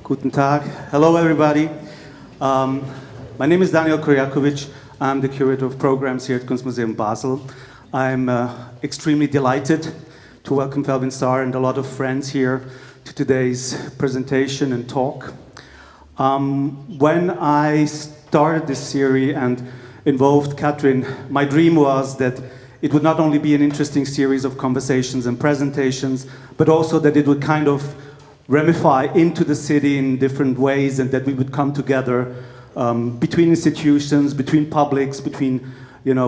Guten Tag. Hello, everybody. My name is Daniel Kurjakovic. I'm the curator of programs here at Kunstmuseum Basel. I'm extremely delighted to welcome Felwine Sarr and a lot of friends here to today's presentation and talk. When I started this series and involved Catherine, my dream was that it would not only be an interesting series of conversations and presentations, but also that it would kind of ramify into the city in different ways, and that we would come together between institutions, between publics, between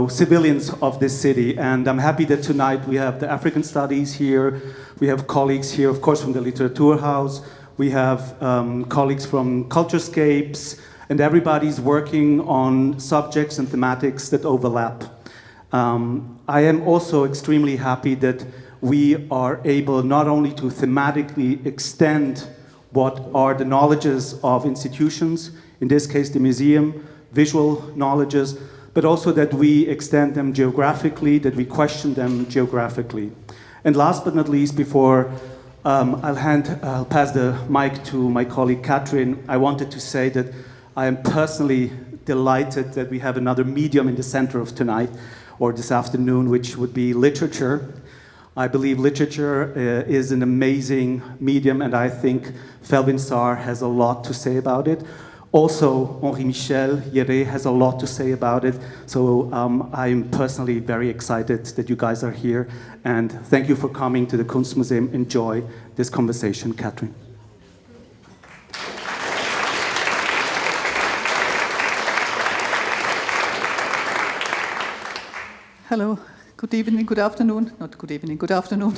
civilians of this city. And I'm happy that tonight we have the African Studies here, we have colleagues here, of course, from the Literaturhaus, we have colleagues from CultureScapes, and everybody's working on subjects and thematics that overlap. I am also extremely happy that we are able not only to thematically extend what are the knowledges of institutions, in this case the museum, visual knowledges, but also that we extend them geographically, that we question them geographically. And last but not least, before I'll pass the mic to my colleague Catherine, I wanted to say that I am personally delighted that we have another medium in the center of tonight, or this afternoon, which would be literature. I believe literature is an amazing medium, and I think Felwine Sarr has a lot to say about it. Also, Henri Michel Yere has a lot to say about it. So I'm personally very excited that you guys are here, and thank you for coming to the Kunstmuseum. Enjoy this conversation, Catherine. Hello, good evening, good afternoon. Not good evening, good afternoon.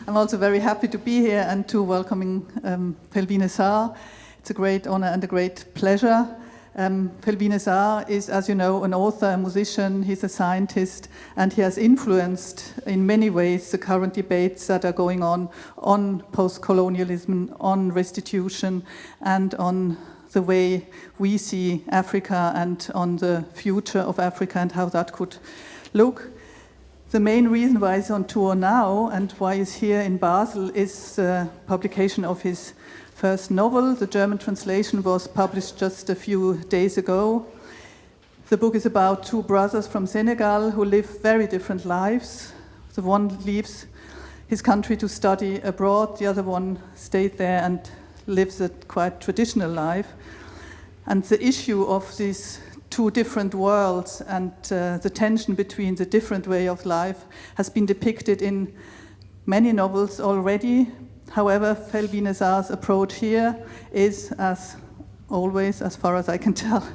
I'm also very happy to be here and to welcoming Felwine Sarr. It's a great honor and a great pleasure. Felwine Sarr is, as you know, an author, a musician, he's a scientist, and he has influenced in many ways the current debates that are going on post-colonialism, on restitution, and on the way we see Africa and on the future of Africa and how that could look. The main reason why he's on tour now and why he's here in Basel is the publication of his first novel. The German translation was published just a few days ago. The book is about two brothers from Senegal who live very different lives. The one leaves his country to study abroad, the other one stayed there and lives a quite traditional life. And the issue of these two different worlds and the tension between the different way of life has been depicted in many novels already. However, Felwine Sarr's approach here is, as always, as far as I can tell,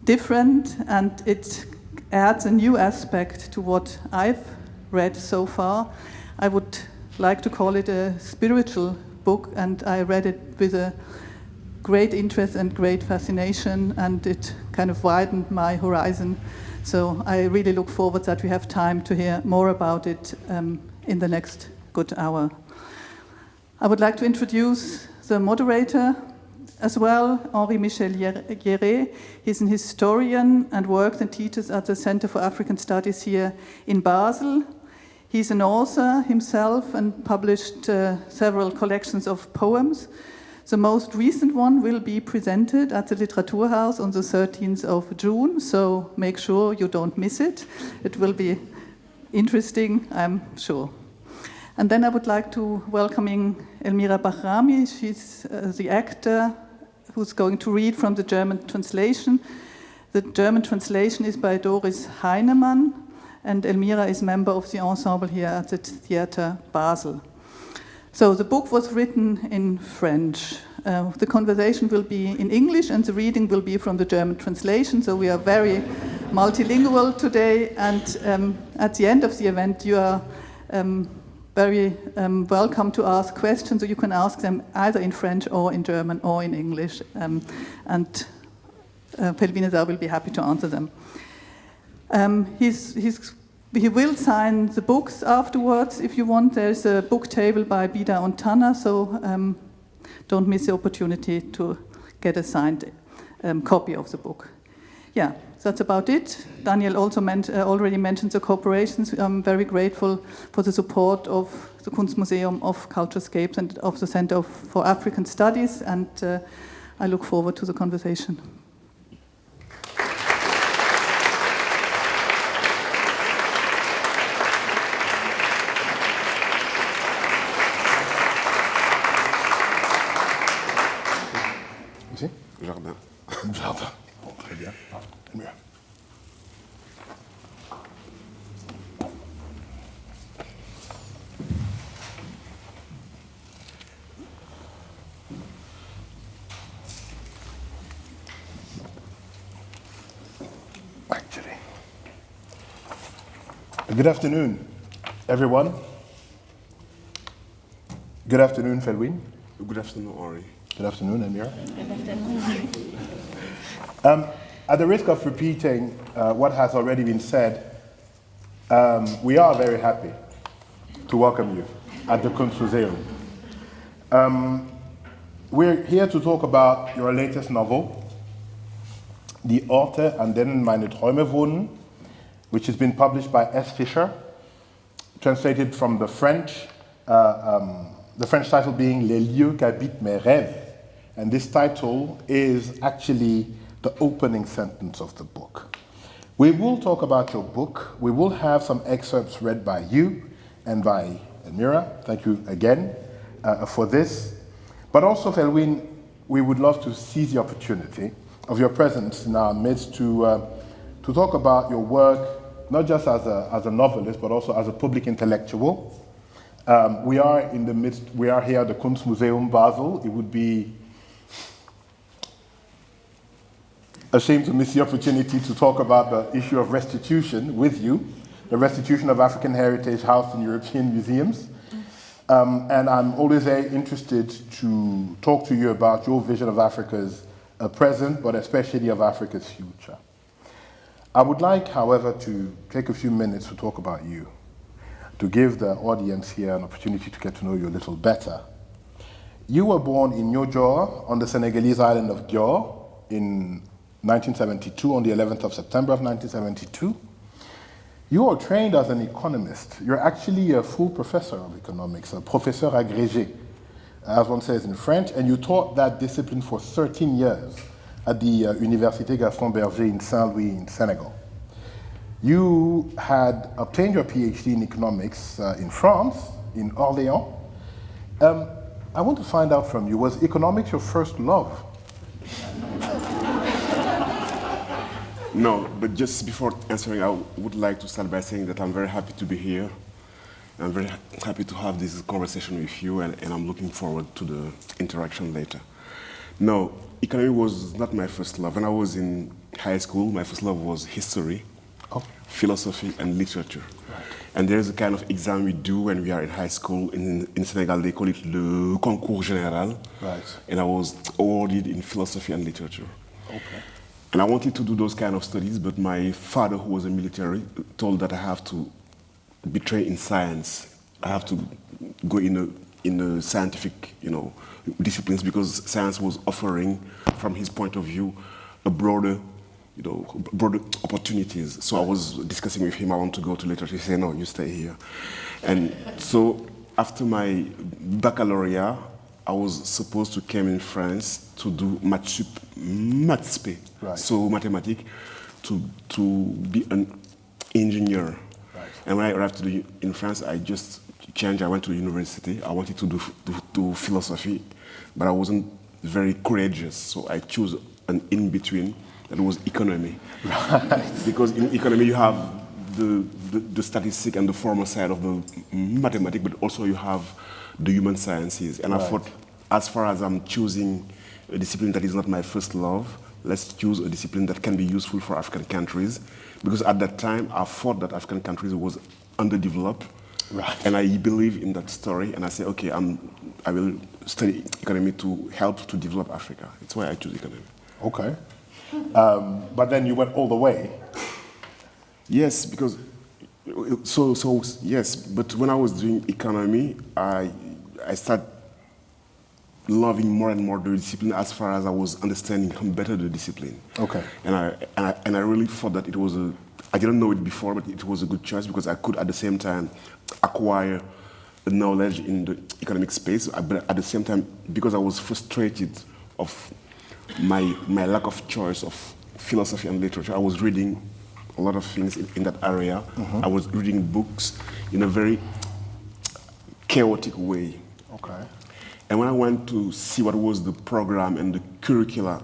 different, and it adds a new aspect to what I've read so far. I would like to call it a spiritual book, and I read it with a great interest and great fascination, and it kind of widened my horizon. So I really look forward that we have time to hear more about it in the next good hour. I would like to introduce the moderator as well, Henri Michel Yere. He's an historian and works and teaches at the Center for African Studies here in Basel. He's an author himself and published several collections of poems. The most recent one will be presented at the Literaturhaus on the 13th of June, so make sure you don't miss it. It will be interesting, I'm sure. And then I would like to welcome Elmira Bahrami. She's the actor who's going to read from the German translation. The German translation is by Doris Heinemann, and Elmira is member of the ensemble here at the Theater Basel. So the book was written in French. The conversation will be in English and the reading will be from the German translation. So we are very multilingual today, and at the end of the event you are very welcome to ask questions. So you can ask them either in French or in German or in English, and Felwine Sarr will be happy to answer them. He will sign the books afterwards if you want. There's a book table by Bida and Tanner, so don't miss the opportunity to get a signed copy of the book. yeah, that's about it. Daniel also already mentioned the corporations. I'm very grateful for the support of the Kunstmuseum, of CultureScapes, and of the Center for African Studies, and I look forward to the conversation. Jardin. Jardin. Bon, très bien. Mieux. Actually. Good afternoon, everyone. Good afternoon, Felwine. Good afternoon, Ori. Good afternoon, Amira. Good afternoon. At the risk of repeating what has already been said, we are very happy to welcome you at the Kunstmuseum. We're here to talk about your latest novel, the Orte, denen, meine, Träume, wohnen, which has been published by S. Fischer, translated from the French title being Les lieux qu'habitent mes rêves. And this title is actually the opening sentence of the book. We will talk about your book. We will have some excerpts read by you and by Amira. Thank you again for this. But also, Felwine, we would love to seize the opportunity of your presence in our midst to talk about your work, not just as a novelist, but also as a public intellectual. We are here at the Kunstmuseum Basel. It would be a shame to miss the opportunity to talk about the issue of restitution with you, the restitution of African heritage housed in European museums. And I'm always very interested to talk to you about your vision of Africa's present, but especially of Africa's future. I would like, however, to take a few minutes to talk about you, to give the audience here an opportunity to get to know you a little better. You were born in Niodior on the Senegalese island of Dior in 1972, on the 11th of September of 1972. You are trained as an economist. You're actually a full professor of economics, a professeur agrégé, as one says in French, and you taught that discipline for 13 years at the Université Gaston Berger in Saint-Louis in Senegal. You had obtained your PhD in economics in France, in Orléans. I want to find out from you, was economics your first love? No, but just before answering, I would like to start by saying that I'm very happy to be here. I'm very happy to have this conversation with you, and I'm looking forward to the interaction later. No, economy was not my first love. When I was in high school, my first love was history, philosophy, and literature. Right. And there's a kind of exam we do when we are in high school. In Senegal, they call it le concours général. Right. And I was awarded in philosophy and literature. Okay. And I wanted to do those kind of studies, but my father, who was a military, told that I have to be trained in science. I have to go in a scientific, disciplines, because science was offering, from his point of view, a broader opportunities. So I was discussing with him, I want to go to literature. He said, no, you stay here. And so after my baccalaureate, I was supposed to come in France to do maths P, right. So mathematics, to be an engineer. Right. And when I arrived in France, I just changed. I went to university. I wanted to do philosophy, but I wasn't very courageous, so I chose an in-between that was economy. Right. Because in economy you have the statistic and the formal side of the mathematics, but also you have the human sciences. And right. I thought, as far as I'm choosing a discipline that is not my first love, let's choose a discipline that can be useful for African countries. Because at that time, I thought that African countries was underdeveloped. Right. And I believe in that story, and I say, okay, I will study economy to help to develop Africa. That's why I choose economy. Okay. But then you went all the way. Yes, because, yes, but when I was doing economy, I started loving more and more the discipline as far as I was understanding better the discipline. Okay. And I really thought that it was I didn't know it before, but it was a good choice because I could at the same time acquire the knowledge in the economic space, but at the same time, because I was frustrated of my lack of choice of philosophy and literature, I was reading a lot of things in that area. I was reading books in a very chaotic way. Okay. And when I went to see what was the program and the curricula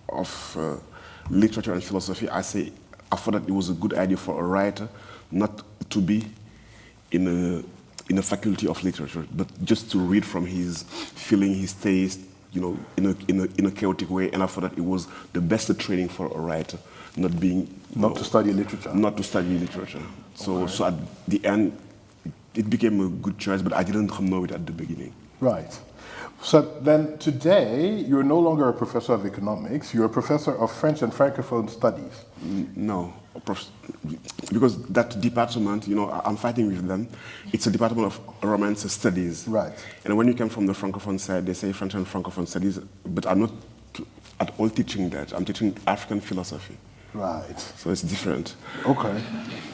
of literature and philosophy, I thought that it was a good idea for a writer not to be in a faculty of literature, but just to read from his feeling, his taste, you know, in a chaotic way. And I thought that it was the best training for a writer, not to study literature. Not to study literature. So at the end, it became a good choice, but I didn't know it at the beginning. Right. So then today, you're no longer a professor of economics, you're a professor of French and Francophone studies. No, because that department, you know, I'm fighting with them. It's a department of Romance studies. Right. And when you come from the Francophone side, they say French and Francophone studies, but I'm not at all teaching that. I'm teaching African philosophy. Right. So it's different. Okay.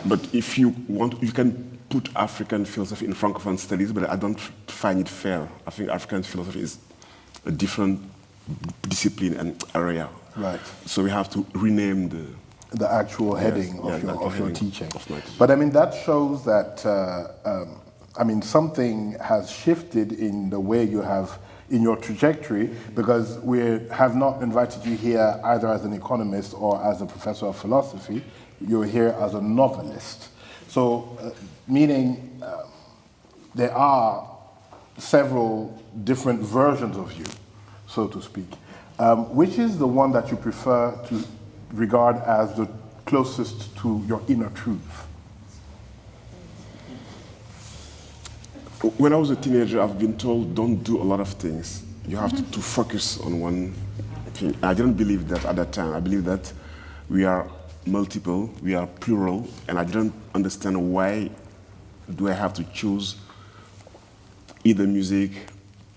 But if you want, you can put African philosophy in Francophone studies, but I don't find it fair. I think African philosophy is a different discipline and area. Right. So we have to rename the actual heading of your teaching. But I mean, that shows that, I mean, something has shifted in the way you have, in your trajectory, because we have not invited you here either as an economist or as a professor of philosophy. You're here as a novelist. So, meaning there are several different versions of you, so to speak. Which is the one that you prefer to regard as the closest to your inner truth? When I was a teenager, I've been told don't do a lot of things. You have to focus on one thing. I didn't believe that at that time. I believe that we are multiple, we are plural, and I didn't understand why do I have to choose either music,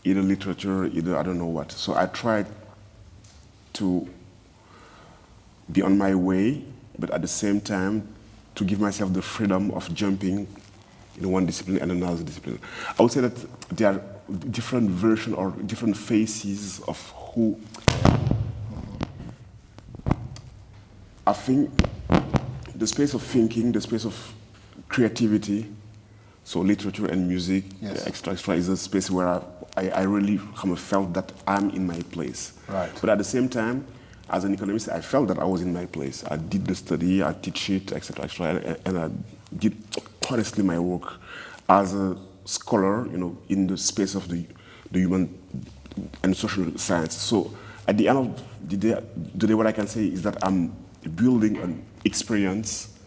either literature, either I don't know what. So I tried to be on my way, but at the same time to give myself the freedom of jumping in one discipline and another discipline. I would say that there are different versions or different faces of who. I think the space of thinking, the space of creativity, so literature and music, extra, is a space where I really felt that I'm in my place. Right. But at the same time, as an economist, I felt that I was in my place. I did the study, I teach it, etc., and I did honestly my work as a scholar, you know, in the space of the human and social science. So at the end of the day, what I can say is that I'm building an experience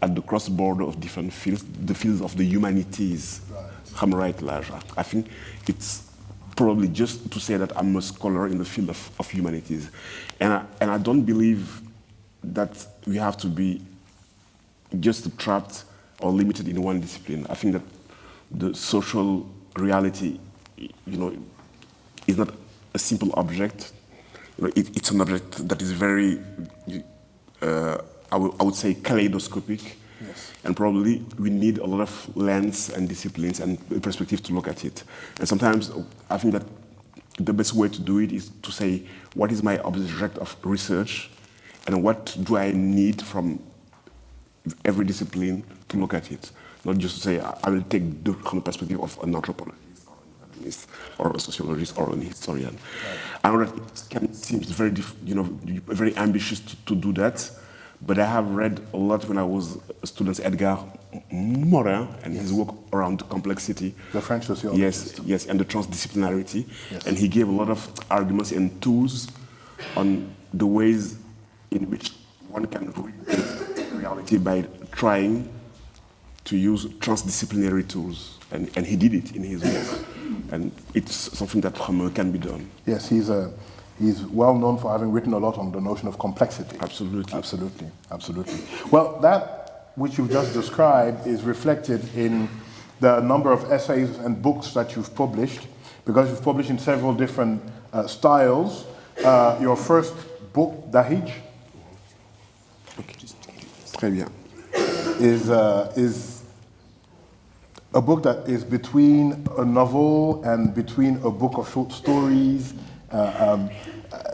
at the cross border of different fields, the fields of the humanities. Right. I think it's probably just to say that I'm a scholar in the field of humanities. And I don't believe that we have to be just trapped or limited in one discipline. I think that the social reality, you know, is not a simple object. You know, it's an object that is very, I would say, kaleidoscopic. Yes. And probably we need a lot of lens and disciplines and perspective to look at it. And sometimes I think that the best way to do it is to say, what is my object of research and what do I need from every discipline to look at it? Not just to say, I will take the perspective of an anthropologist or an economist or a sociologist or an historian. Right. I know that it can seem very, very ambitious to do that, but I have read a lot when I was a student, Edgar Morin, and his work around complexity. The French sociologist. Yes, and the transdisciplinarity. Yes. And he gave a lot of arguments and tools on the ways in which one can read reality by trying to use transdisciplinary tools. And he did it in his work. And it's something that can be done. Yes, he's well known for having written a lot on the notion of complexity. Absolutely. Absolutely, absolutely. Well, that which you've just described is reflected in the number of essays and books that you've published, because you've published in several different styles. Your first book, Dahij, Très bien. is a book that is between a novel and between a book of short stories.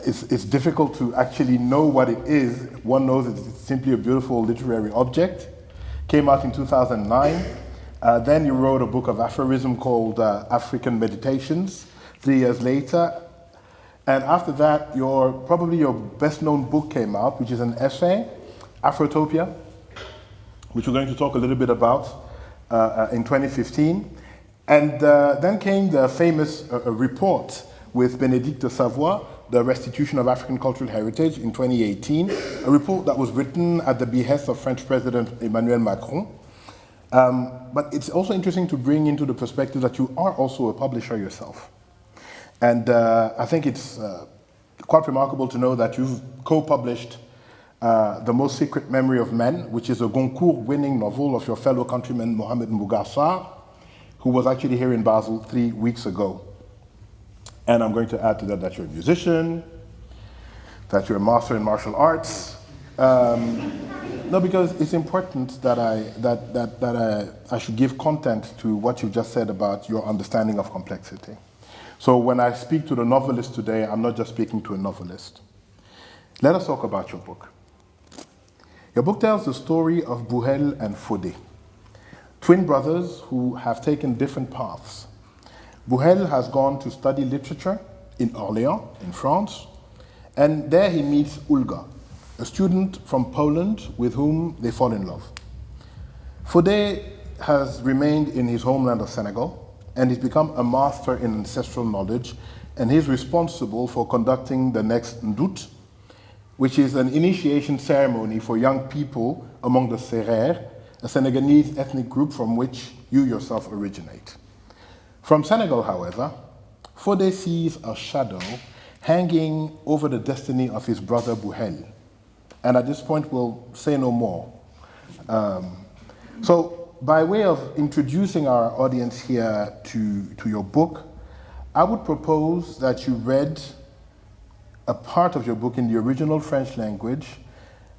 It's difficult to actually know what it is. One knows it's simply a beautiful literary object. Came out in 2009. Then you wrote a book of aphorism called African Meditations 3 years later. And after that, probably your best-known book came out, which is an essay, Afrotopia, which we're going to talk a little bit about in 2015. And then came the famous report with Bénédicte Savoy, the Restitution of African Cultural Heritage in 2018, a report that was written at the behest of French President Emmanuel Macron. But it's also interesting to bring into the perspective that you are also a publisher yourself. And I think it's quite remarkable to know that you've co-published The Most Secret Memory of Men, which is a Goncourt-winning novel of your fellow countryman Mohamed Mbougar Sarr, who was actually here in Basel 3 weeks ago. And I'm going to add to that you're a musician, that you're a master in martial arts. No, because it's important that I should give content to what you've just said about your understanding of complexity. So when I speak to the novelist today, I'm not just speaking to a novelist. Let us talk about your book. Your book tells the story of Bouhel and Fodé, twin brothers who have taken different paths. Bouhel has gone to study literature in Orléans, in France, and there he meets Ulga, a student from Poland with whom they fall in love. Fodé has remained in his homeland of Senegal, and he's become a master in ancestral knowledge, and he's responsible for conducting the next Ndout, which is an initiation ceremony for young people among the Serer, a Senegalese ethnic group from which you yourself originate. From Senegal, however, Fodé sees a shadow hanging over the destiny of his brother Bouhel. And at this point, we'll say no more. So, by way of introducing our audience here to your book, I would propose that you read a part of your book in the original French language,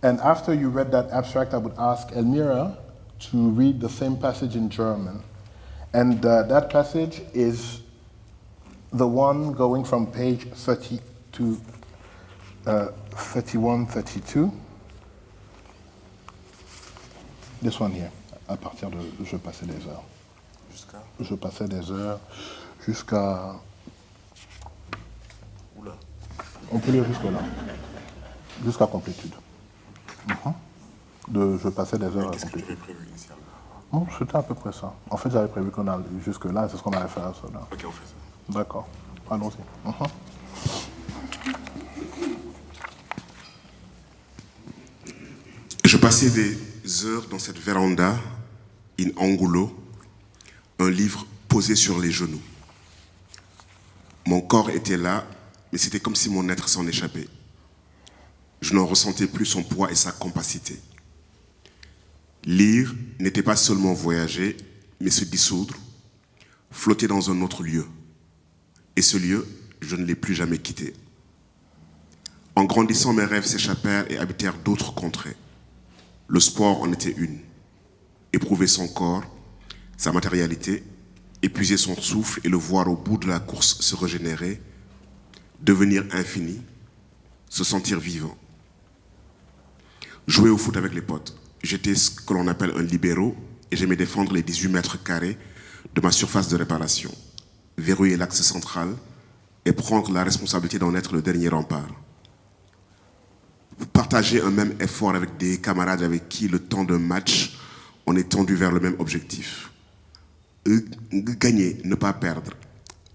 and after you read that abstract, I would ask Elmira to read the same passage in German. And that passage is the one going from page 30 to 31, 32. This one here, à partir de Je passais des heures. Jusqu'à Je passais des heures jusqu'à... Oula. On peut lire jusque-là. Jusqu'à complétude. De Je passais des heures à Qu'est-ce que tu complétude. avais prévu initialement? Bon, c'était à peu près ça. En fait, j'avais prévu qu'on allait jusque-là, c'est ce qu'on allait faire à cela. Ok, on fait ça. D'accord. Allons-y. Je passais des heures dans cette véranda, in angulo, un livre posé sur les genoux. Mon corps était là, mais c'était comme si mon être s'en échappait. Je n'en ressentais plus son poids et sa compacité. Lire n'était pas seulement voyager, mais se dissoudre, flotter dans un autre lieu. Et ce lieu, je ne l'ai plus jamais quitté. En grandissant, mes rêves s'échappèrent et habitèrent d'autres contrées. Le sport en était une. Éprouver son corps, sa matérialité, épuiser son souffle et le voir au bout de la course se régénérer, devenir infini, se sentir vivant. Jouer au foot avec les potes. J'étais ce que l'on appelle un libéro et j'aimais défendre les 18 mètres carrés de ma surface de réparation, verrouiller l'axe central et prendre la responsabilité d'en être le dernier rempart. Partager un même effort avec des camarades avec qui le temps d'un match, on est tendu vers le même objectif. Gagner, ne pas perdre,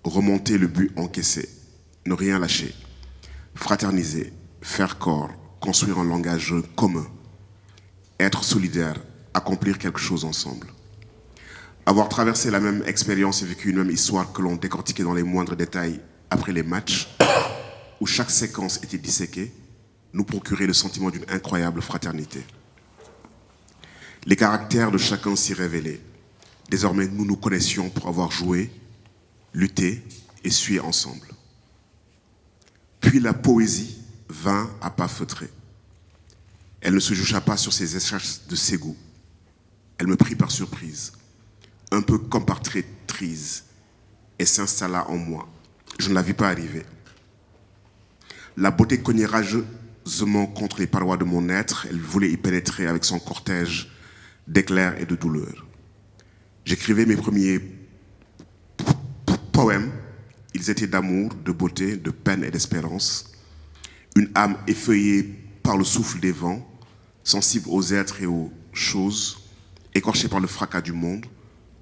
remonter le but encaissé, ne rien lâcher, fraterniser, faire corps, construire un langage commun, être solidaire, accomplir quelque chose ensemble. Avoir traversé la même expérience et vécu une même histoire que l'on décortiquait dans les moindres détails après les matchs, où chaque séquence était disséquée, nous procurait le sentiment d'une incroyable fraternité. Les caractères de chacun s'y révélaient. Désormais, nous nous connaissions pour avoir joué, lutté et suer ensemble. Puis la poésie vint à pas feutrés. Elle ne se jucha pas sur ses écharpes de Ségou. Elle me prit par surprise, un peu comme par traîtrise, et s'installa en moi. Je ne la vis pas arriver. La beauté cognait rageusement contre les parois de mon être. Elle voulait y pénétrer avec son cortège d'éclairs et de douleurs. J'écrivais mes premiers poèmes. Ils étaient d'amour, de beauté, de peine et d'espérance. Une âme effeuillée par le souffle des vents, sensible aux êtres et aux choses, écorchée par le fracas du monde,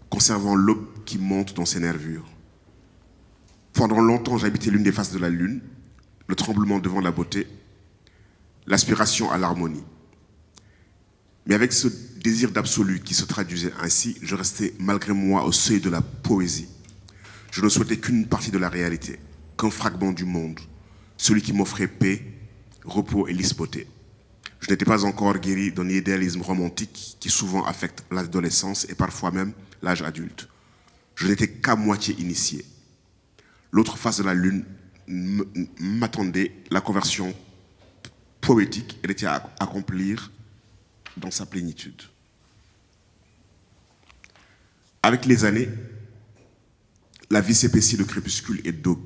conservant l'aube qui monte dans ses nervures. Pendant longtemps, j'habitais l'une des faces de la lune, le tremblement devant la beauté, l'aspiration à l'harmonie. Mais avec ce désir d'absolu qui se traduisait ainsi, je restais malgré moi au seuil de la poésie. Je ne souhaitais qu'une partie de la réalité, qu'un fragment du monde, celui qui m'offrait paix, repos et lisse beauté. Je n'étais pas encore guéri d'un idéalisme romantique qui souvent affecte l'adolescence et parfois même l'âge adulte. Je n'étais qu'à moitié initié. L'autre face de la lune m'attendait, la conversion poétique, elle était à accomplir dans sa plénitude. Avec les années, la vie s'épaissit de crépuscule et d'aube,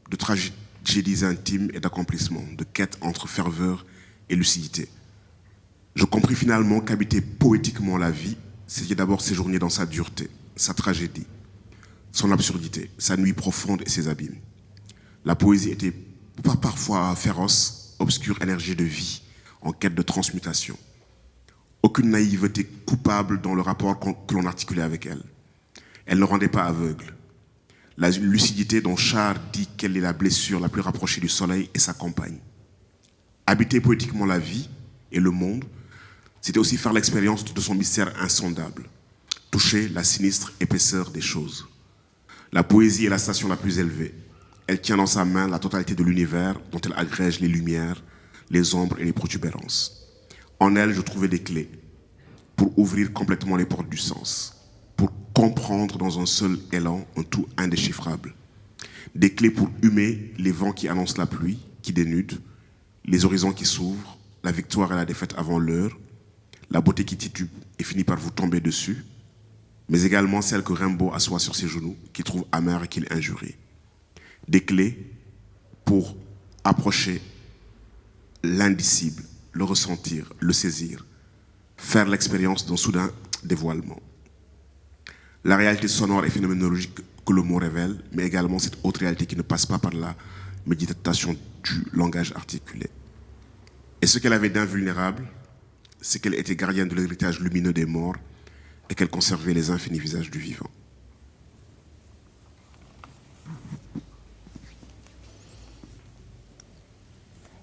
de tragédies intimes et d'accomplissements, de quêtes entre ferveur et lucidité. Je compris finalement qu'habiter poétiquement la vie, c'était d'abord séjourner dans sa dureté, sa tragédie, son absurdité, sa nuit profonde et ses abîmes. La poésie était parfois féroce, obscure énergie de vie, en quête de transmutation. Aucune naïveté coupable dans le rapport que l'on articulait avec elle. Elle ne rendait pas aveugle. La lucidité dont Sarr dit qu'elle est la blessure la plus rapprochée du soleil et sa compagne. Habiter poétiquement la vie et le monde, c'était aussi faire l'expérience de son mystère insondable, toucher la sinistre épaisseur des choses. La poésie est la station la plus élevée. Elle tient dans sa main la totalité de l'univers dont elle agrège les lumières, les ombres et les protubérances. En elle, je trouvais des clés pour ouvrir complètement les portes du sens, pour comprendre dans un seul élan un tout indéchiffrable. Des clés pour humer les vents qui annoncent la pluie, qui dénudent, les horizons qui s'ouvrent, la victoire et la défaite avant l'heure, la beauté qui titube et finit par vous tomber dessus, mais également celle que Rimbaud assoit sur ses genoux, qu'il trouve amère et qu'il injurie. Des clés pour approcher l'indicible, le ressentir, le saisir, faire l'expérience d'un soudain dévoilement. La réalité sonore et phénoménologique que le mot révèle, mais également cette autre réalité qui ne passe pas par la méditation du langage articulé. Et ce qu'elle avait d'invulnérable, c'est qu'elle était gardienne de l'héritage lumineux des morts et qu'elle conservait les infinis visages du vivant.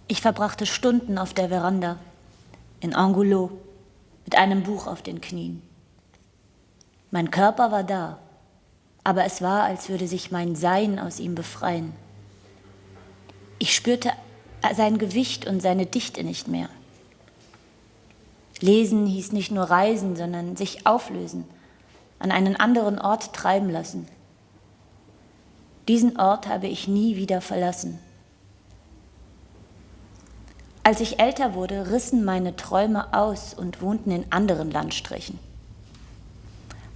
Ich verbrachte Stunden auf der Veranda, in Angoulême, mit einem Buch auf den Knien. Mein Körper war da, aber es war, als würde sich mein Sein aus ihm befreien. Ich spürte sein Gewicht und seine Dichte nicht mehr. Lesen hieß nicht nur reisen, sondern sich auflösen, an einen anderen Ort treiben lassen. Diesen Ort habe ich nie wieder verlassen. Als ich älter wurde, rissen meine Träume aus und wohnten in anderen Landstrichen.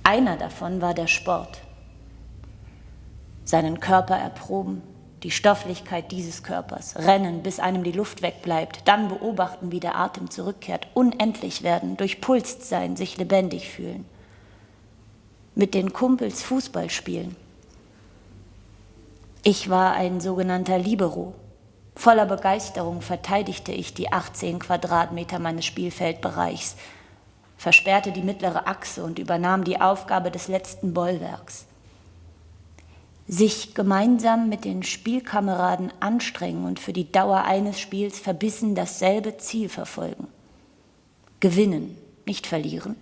Einer davon war der Sport. Seinen Körper erproben, die Stofflichkeit dieses Körpers, rennen, bis einem die Luft wegbleibt, dann beobachten, wie der Atem zurückkehrt, unendlich werden, durchpulst sein, sich lebendig fühlen. Mit den Kumpels Fußball spielen. Ich war ein sogenannter Libero. Voller Begeisterung verteidigte ich die 18 Quadratmeter meines Spielfeldbereichs, versperrte die mittlere Achse und übernahm die Aufgabe des letzten Bollwerks. Sich gemeinsam mit den Spielkameraden anstrengen und für die Dauer eines Spiels verbissen dasselbe Ziel verfolgen. Gewinnen, nicht verlieren.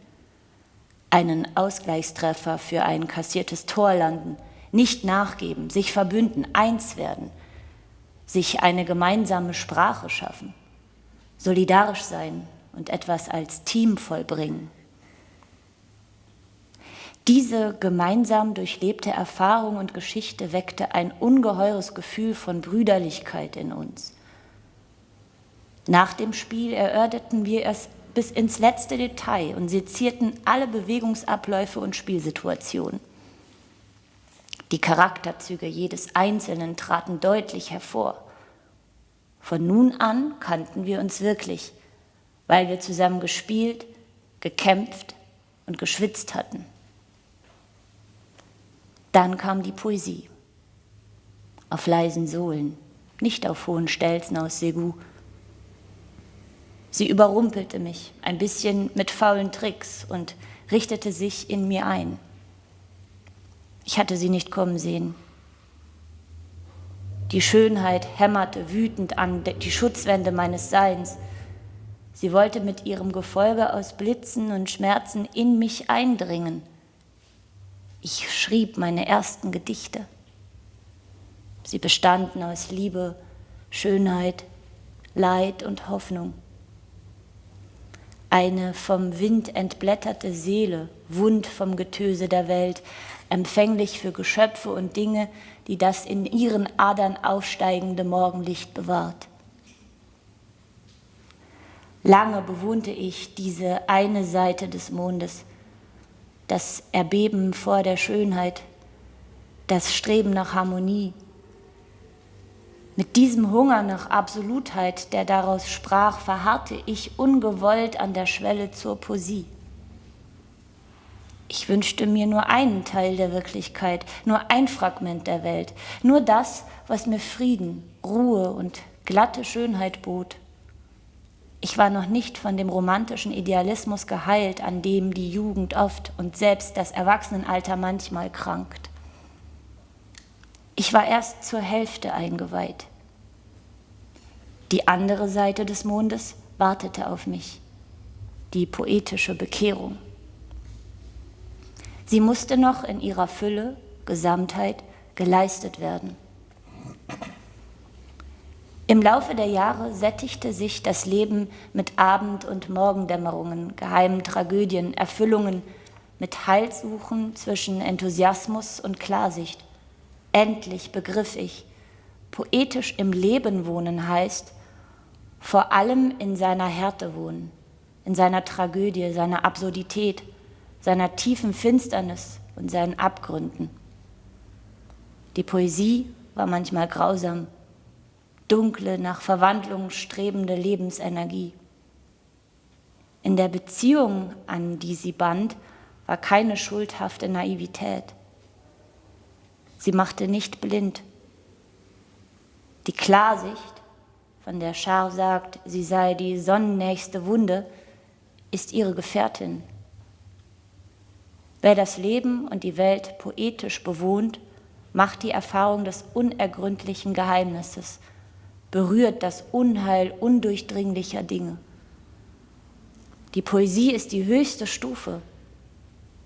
Einen Ausgleichstreffer für ein kassiertes Tor landen, nicht nachgeben, sich verbünden, eins werden, sich eine gemeinsame Sprache schaffen, solidarisch sein und etwas als Team vollbringen. Diese gemeinsam durchlebte Erfahrung und Geschichte weckte ein ungeheures Gefühl von Brüderlichkeit in uns. Nach dem Spiel erörterten wir es bis ins letzte Detail und sezierten alle Bewegungsabläufe und Spielsituationen. Die Charakterzüge jedes Einzelnen traten deutlich hervor. Von nun an kannten wir uns wirklich, weil wir zusammen gespielt, gekämpft und geschwitzt hatten. Dann kam die Poesie. Auf leisen Sohlen, nicht auf hohen Stelzen aus Segout. Sie überrumpelte mich, ein bisschen mit faulen Tricks und richtete sich in mir ein. Ich hatte sie nicht kommen sehen. Die Schönheit hämmerte wütend an die Schutzwände meines Seins. Sie wollte mit ihrem Gefolge aus Blitzen und Schmerzen in mich eindringen. Ich schrieb meine ersten Gedichte. Sie bestanden aus Liebe, Schönheit, Leid und Hoffnung. Eine vom Wind entblätterte Seele, wund vom Getöse der Welt, empfänglich für Geschöpfe und Dinge, die das in ihren Adern aufsteigende Morgenlicht bewahrt. Lange bewohnte ich diese eine Seite des Mondes, das Erbeben vor der Schönheit, das Streben nach Harmonie. Mit diesem Hunger nach Absolutheit, der daraus sprach, verharrte ich ungewollt an der Schwelle zur Poesie. Ich wünschte mir nur einen Teil der Wirklichkeit, nur ein Fragment der Welt, nur das, was mir Frieden, Ruhe und glatte Schönheit bot. Ich war noch nicht von dem romantischen Idealismus geheilt, an dem die Jugend oft und selbst das Erwachsenenalter manchmal krankt. Ich war erst zur Hälfte eingeweiht. Die andere Seite des Mondes wartete auf mich, die poetische Bekehrung. Sie musste noch in ihrer Fülle, Gesamtheit geleistet werden. Im Laufe der Jahre sättigte sich das Leben mit Abend- und Morgendämmerungen, geheimen Tragödien, Erfüllungen, mit Heilsuchen zwischen Enthusiasmus und Klarsicht. Endlich begriff ich, poetisch im Leben wohnen heißt, vor allem in seiner Härte wohnen, in seiner Tragödie, seiner Absurdität, seiner tiefen Finsternis und seinen Abgründen. Die Poesie war manchmal grausam, dunkle, nach Verwandlung strebende Lebensenergie. In der Beziehung, an die sie band, war keine schuldhafte Naivität. Sie machte nicht blind. Die Klarsicht, von der Sarr sagt, sie sei die sonnennächste Wunde, ist ihre Gefährtin. Wer das Leben und die Welt poetisch bewohnt, macht die Erfahrung des unergründlichen Geheimnisses, berührt das Unheil undurchdringlicher Dinge. Die Poesie ist die höchste Stufe.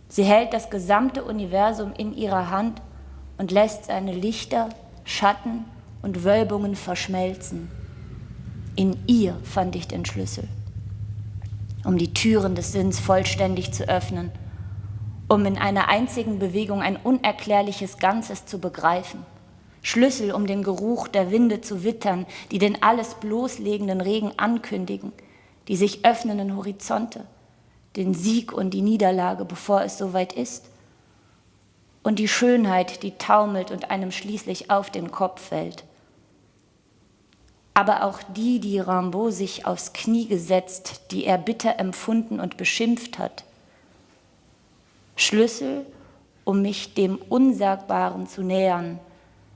Sie hält das gesamte Universum in ihrer Hand und lässt seine Lichter, Schatten und Wölbungen verschmelzen. In ihr fand ich den Schlüssel, um die Türen des Sinns vollständig zu öffnen, um in einer einzigen Bewegung ein unerklärliches Ganzes zu begreifen. Schlüssel, um den Geruch der Winde zu wittern, die den alles bloßlegenden Regen ankündigen, die sich öffnenden Horizonte, den Sieg und die Niederlage, bevor es soweit ist, und die Schönheit, die taumelt und einem schließlich auf den Kopf fällt. Aber auch die Rimbaud sich aufs Knie gesetzt, die er bitter empfunden und beschimpft hat. Schlüssel, um mich dem Unsagbaren zu nähern,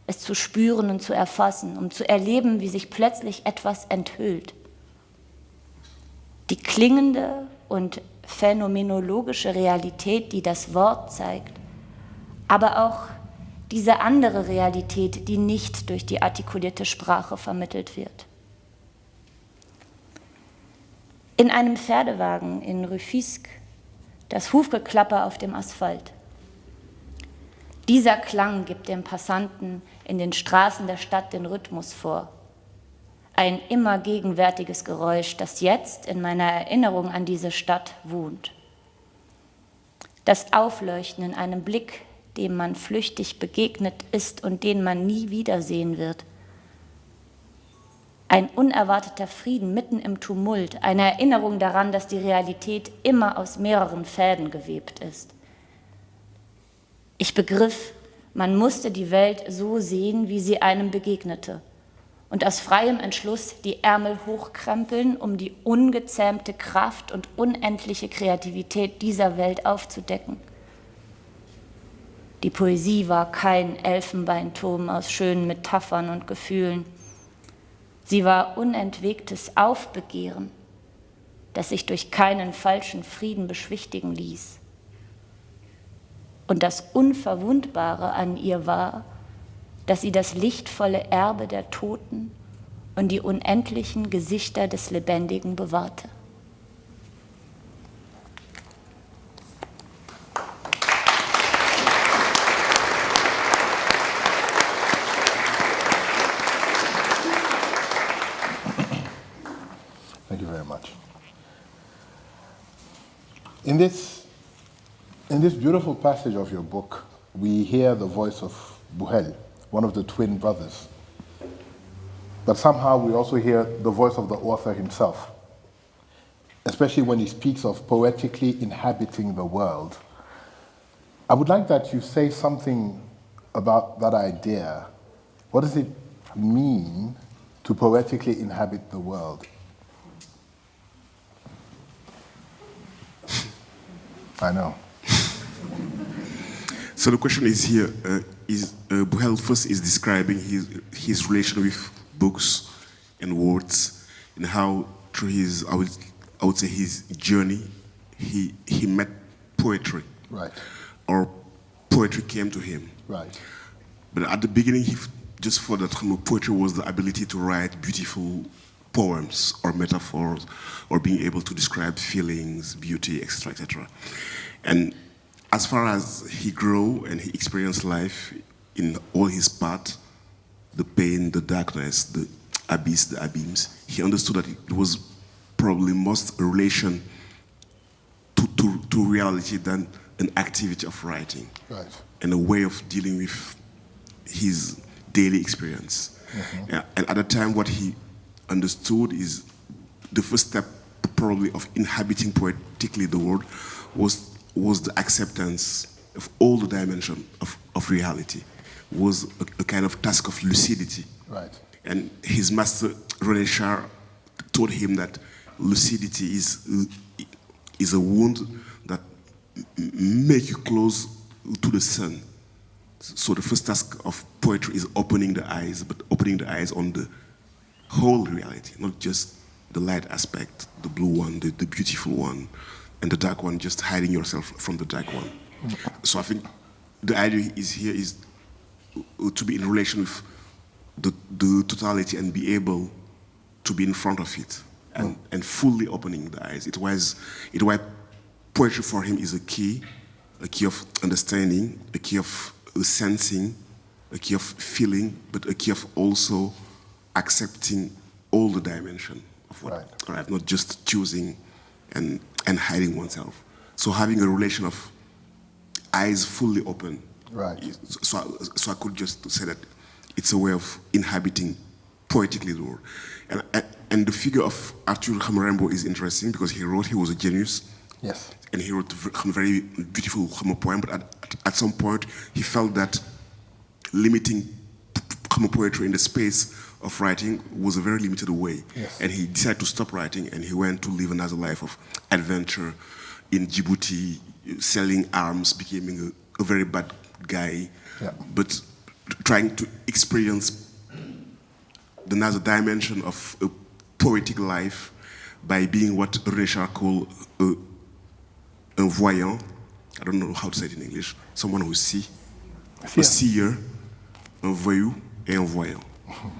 es zu spüren und zu erfassen, um zu erleben, wie sich plötzlich etwas enthüllt. Die klingende und phänomenologische Realität, die das Wort zeigt, aber auch diese andere Realität, die nicht durch die artikulierte Sprache vermittelt wird. In einem Pferdewagen in Rufisque das Hufgeklapper auf dem Asphalt. Dieser Klang gibt dem Passanten in den Straßen der Stadt den Rhythmus vor. Ein immer gegenwärtiges Geräusch, das jetzt in meiner Erinnerung an diese Stadt wohnt. Das Aufleuchten in einem Blick, dem man flüchtig begegnet ist und den man nie wiedersehen wird. Ein unerwarteter Frieden mitten im Tumult, eine Erinnerung daran, dass die Realität immer aus mehreren Fäden gewebt ist. Ich begriff, man musste die Welt so sehen, wie sie einem begegnete, und aus freiem Entschluss die Ärmel hochkrempeln, um die ungezähmte Kraft und unendliche Kreativität dieser Welt aufzudecken. Die Poesie war kein Elfenbeinturm aus schönen Metaphern und Gefühlen. Sie war unentwegtes Aufbegehren, das sich durch keinen falschen Frieden beschwichtigen ließ. Und das Unverwundbare an ihr war, dass sie das lichtvolle Erbe der Toten und die unendlichen Gesichter des Lebendigen bewahrte. Thank you very much. In this beautiful passage of your book, we hear the voice of Buhel, one of the twin brothers. But somehow we also hear the voice of the author himself, especially when he speaks of poetically inhabiting the world. I would like that you say something about that idea. What does it mean to poetically inhabit the world? I know. So the question is here, Buhel first is describing his relation with books and words, and how through his, I would say his journey, he met poetry. Right. Or poetry came to him. Right. But at the beginning, he just thought that poetry was the ability to write beautiful poems or metaphors, or being able to describe feelings, beauty, etc., etc. And as far as he grew and he experienced life in all his parts, the pain, the darkness, the abyss, the abysms, he understood that it was probably most a relation to reality than an activity of writing. Right. And a way of dealing with his daily experience. Mm-hmm. And at the time, what he understood is the first step probably of inhabiting poetically the world was the acceptance of all the dimension of reality, was a kind of task of lucidity. Right. And his master, René Char, told him that lucidity is a wound that makes you close to the sun. So the first task of poetry is opening the eyes, but opening the eyes on the whole reality, not just the light aspect, the blue one, the beautiful one, and the dark one, just hiding yourself from the dark one. So I think the idea is to be in relation with the totality and be able to be in front of it and fully opening the eyes. It why poetry for him is a key of understanding, a key of sensing, a key of feeling, but a key of also accepting all the dimension of what, right, not just choosing and hiding oneself. So having a relation of eyes fully open. Right. So I could just say that it's a way of inhabiting poetically the world. And the figure of Achille Mbembe is interesting because he was a genius. Yes. And he wrote a very beautiful poem, but at some point he felt that limiting poetry in the space of writing was a very limited way. Yes. And he decided to stop writing and he went to live another life of adventure in Djibouti, selling arms, becoming a very bad guy, but trying to experience another dimension of a poetic life by being what René Char called un voyant. I don't know how to say it in English. Someone who sees. A seer, un voyou, et un voyant.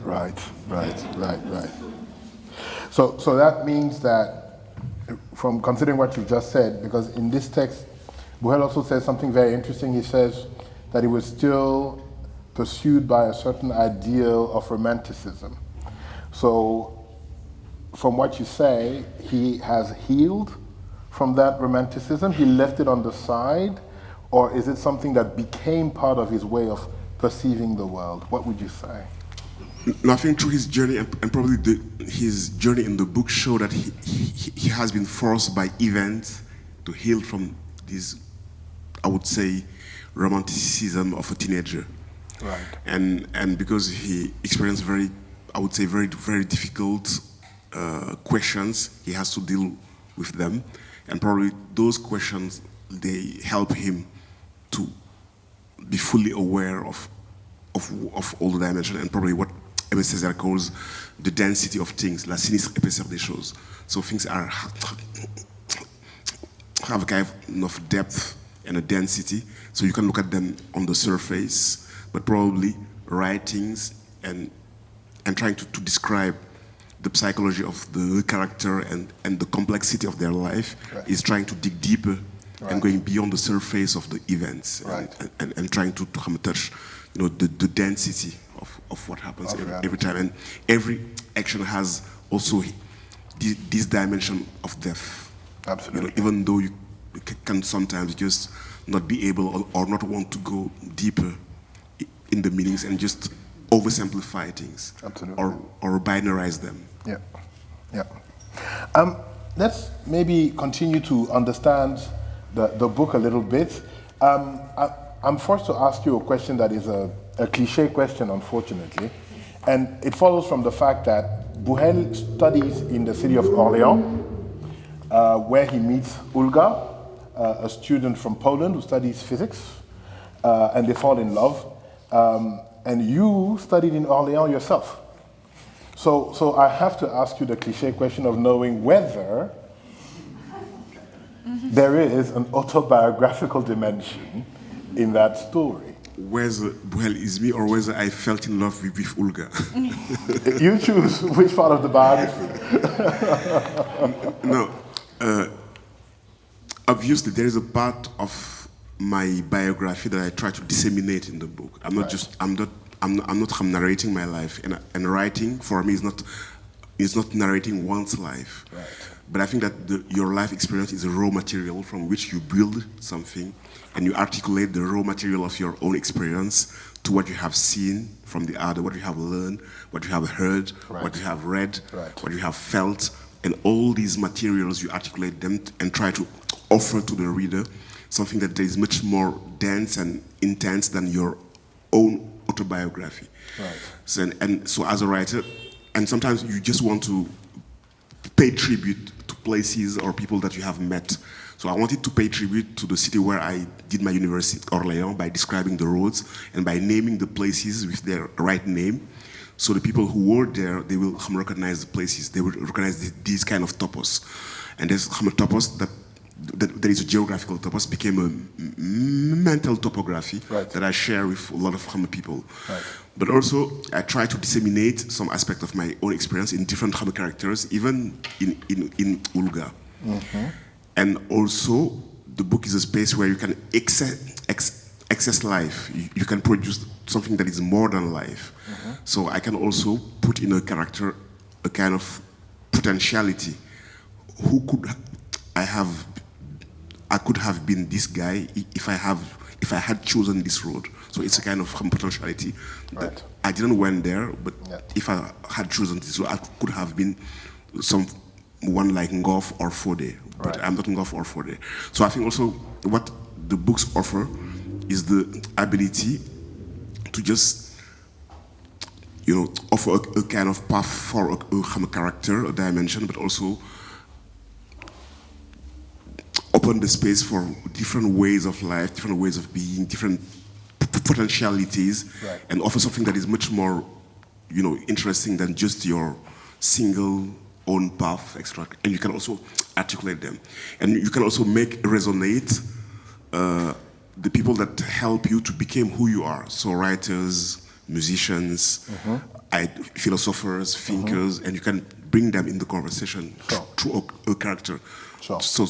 Right. So that means that, from considering what you've just said, because in this text, Buhel also says something very interesting. He says that he was still pursued by a certain ideal of romanticism. So, from what you say, he has healed from that romanticism? He left it on the side? Or is it something that became part of his way of perceiving the world? What would you say? Nothing through his journey, and probably his journey in the book show that he has been forced by events to heal from this, I would say, romanticism of a teenager. Right. And because he experienced very difficult questions, he has to deal with them, and probably those questions, they help him to be fully aware of all the dimensions, and probably what Aimé Césaire calls the density of things, la sinistre épaisseur des choses. So things have a kind of depth and a density, so you can look at them on the surface, but probably writings and trying to describe the psychology of the character and the complexity of their life, right, is trying to dig deeper, right, and going beyond the surface of the events, right, and trying to touch, the density of what happens every time. And every action has also this dimension of depth. Absolutely. Even though you can sometimes just not be able or not want to go deeper in the meanings and just oversimplify things. Absolutely. Or binarize them. Yeah, yeah. Let's maybe continue to understand the book a little bit. I'm forced to ask you a question that is a cliche question, unfortunately, and it follows from the fact that Buhel studies in the city of Orléans, where he meets Olga, a student from Poland who studies physics, and they fall in love. And you studied in Orléans yourself. So I have to ask you the cliche question of knowing whether there is an autobiographical dimension in that story. Whether Buhel is me or whether I felt in love with Olga. You choose which part of the biography. No. Obviously, there is a part of my biography that I try to disseminate in the book. I'm not just I'm not narrating my life, and writing for me is not narrating one's life. Right. But I think that your life experience is a raw material from which you build something, and you articulate the raw material of your own experience to what you have seen from the other, what you have learned, what you have heard, right, what you have read, right, what you have felt, and all these materials, you articulate them and try to offer to the reader something that is much more dense and intense than your own autobiography. Right. So as a writer, and sometimes you just want to pay tribute to places or people that you have met. So I wanted to pay tribute to the city where I did my university, Orléans, by describing the roads and by naming the places with their right name. So the people who were there, they will recognize the places. They will recognize these kind of topos. And there's a topos that there is a geographical topos, became a mental topography, right, that I share with a lot of Khmer people. Right. But also, I try to disseminate some aspect of my own experience in different Khmer characters, even in Olga. Mm-hmm. And also, the book is a space where you can access life. You can produce something that is more than life. Mm-hmm. So I can also put in a character a kind of potentiality. I could have been this guy if I had chosen this road. So it's a kind of potentiality that right, I didn't went there, but yeah, if I had chosen this road, I could have been someone like Ngof or Fode, but right, I'm not Ngof or Fode. So I think also what the books offer is the ability to just, offer a kind of path for a character, a dimension, but also open the space for different ways of life, different ways of being, different potentialities, right, and offer something that is much more, interesting than just your single own path, etc. And you can also articulate them, and you can also make resonate the people that help you to become who you are. So writers, musicians, mm-hmm, philosophers, thinkers, mm-hmm, and you can bring them in the conversation, sure, through a character. Sure. So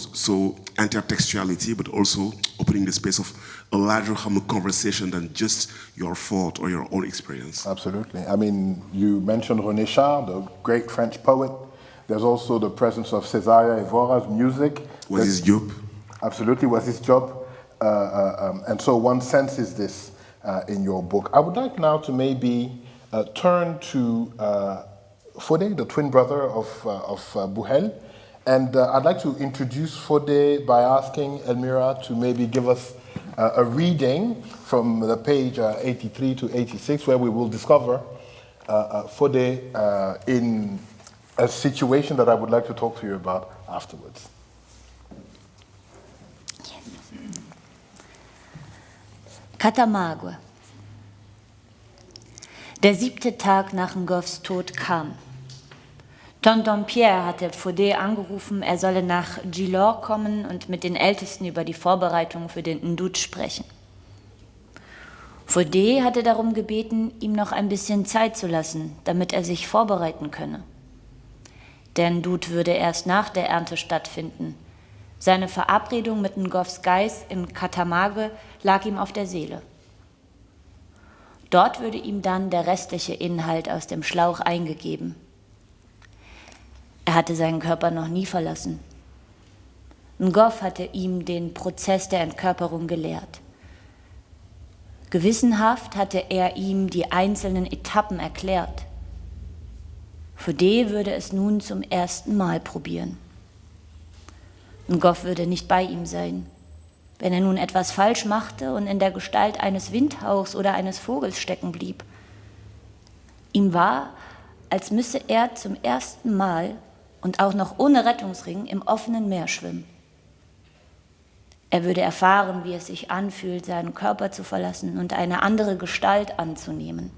intertextuality, but also opening the space of a larger conversation than just your thought or your own experience. Absolutely. I mean, you mentioned René Char, the great French poet. There's also the presence of Cesaria Evora's music. Was his job? Absolutely, was his job. And so one senses this in your book. I would like now to maybe turn to Fode, the twin brother of Bouhel. And I'd like to introduce Fode by asking Elmira to maybe give us a reading from the page 83 to 86, where we will discover Fode in a situation that I would like to talk to you about afterwards. Catamague. Der 7. Tag nach Ngoffs Tod kam. Tonton Pierre hatte Fode angerufen, er solle nach Gilor kommen und mit den Ältesten über die Vorbereitungen für den Ndut sprechen. Fode hatte darum gebeten, ihm noch ein bisschen Zeit zu lassen, damit er sich vorbereiten könne. Der Ndut würde erst nach der Ernte stattfinden. Seine Verabredung mit Ngoffs Geist in Catamague lag ihm auf der Seele. Dort würde ihm dann der restliche Inhalt aus dem Schlauch eingegeben. Er hatte seinen Körper noch nie verlassen. Ngoff hatte ihm den Prozess der Entkörperung gelehrt. Gewissenhaft hatte er ihm die einzelnen Etappen erklärt. Fode würde es nun zum ersten Mal probieren. Ngoff würde nicht bei ihm sein. Wenn er nun etwas falsch machte und in der Gestalt eines Windhauchs oder eines Vogels stecken blieb. Ihm war, als müsse er zum ersten Mal und auch noch ohne Rettungsring im offenen Meer schwimmen. Er würde erfahren, wie es sich anfühlt, seinen Körper zu verlassen und eine andere Gestalt anzunehmen.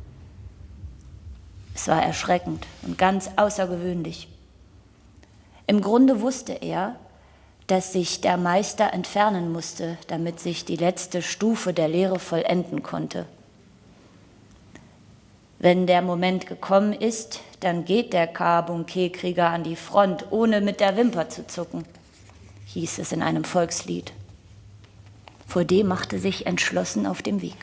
Es war erschreckend und ganz außergewöhnlich. Im Grunde wusste er, dass sich der Meister entfernen musste, damit sich die letzte Stufe der Lehre vollenden konnte. Wenn der Moment gekommen ist, dann geht der Kabunke-Krieger an die Front, ohne mit der Wimper zu zucken, hieß es in einem Volkslied. Fode machte sich entschlossen auf dem Weg.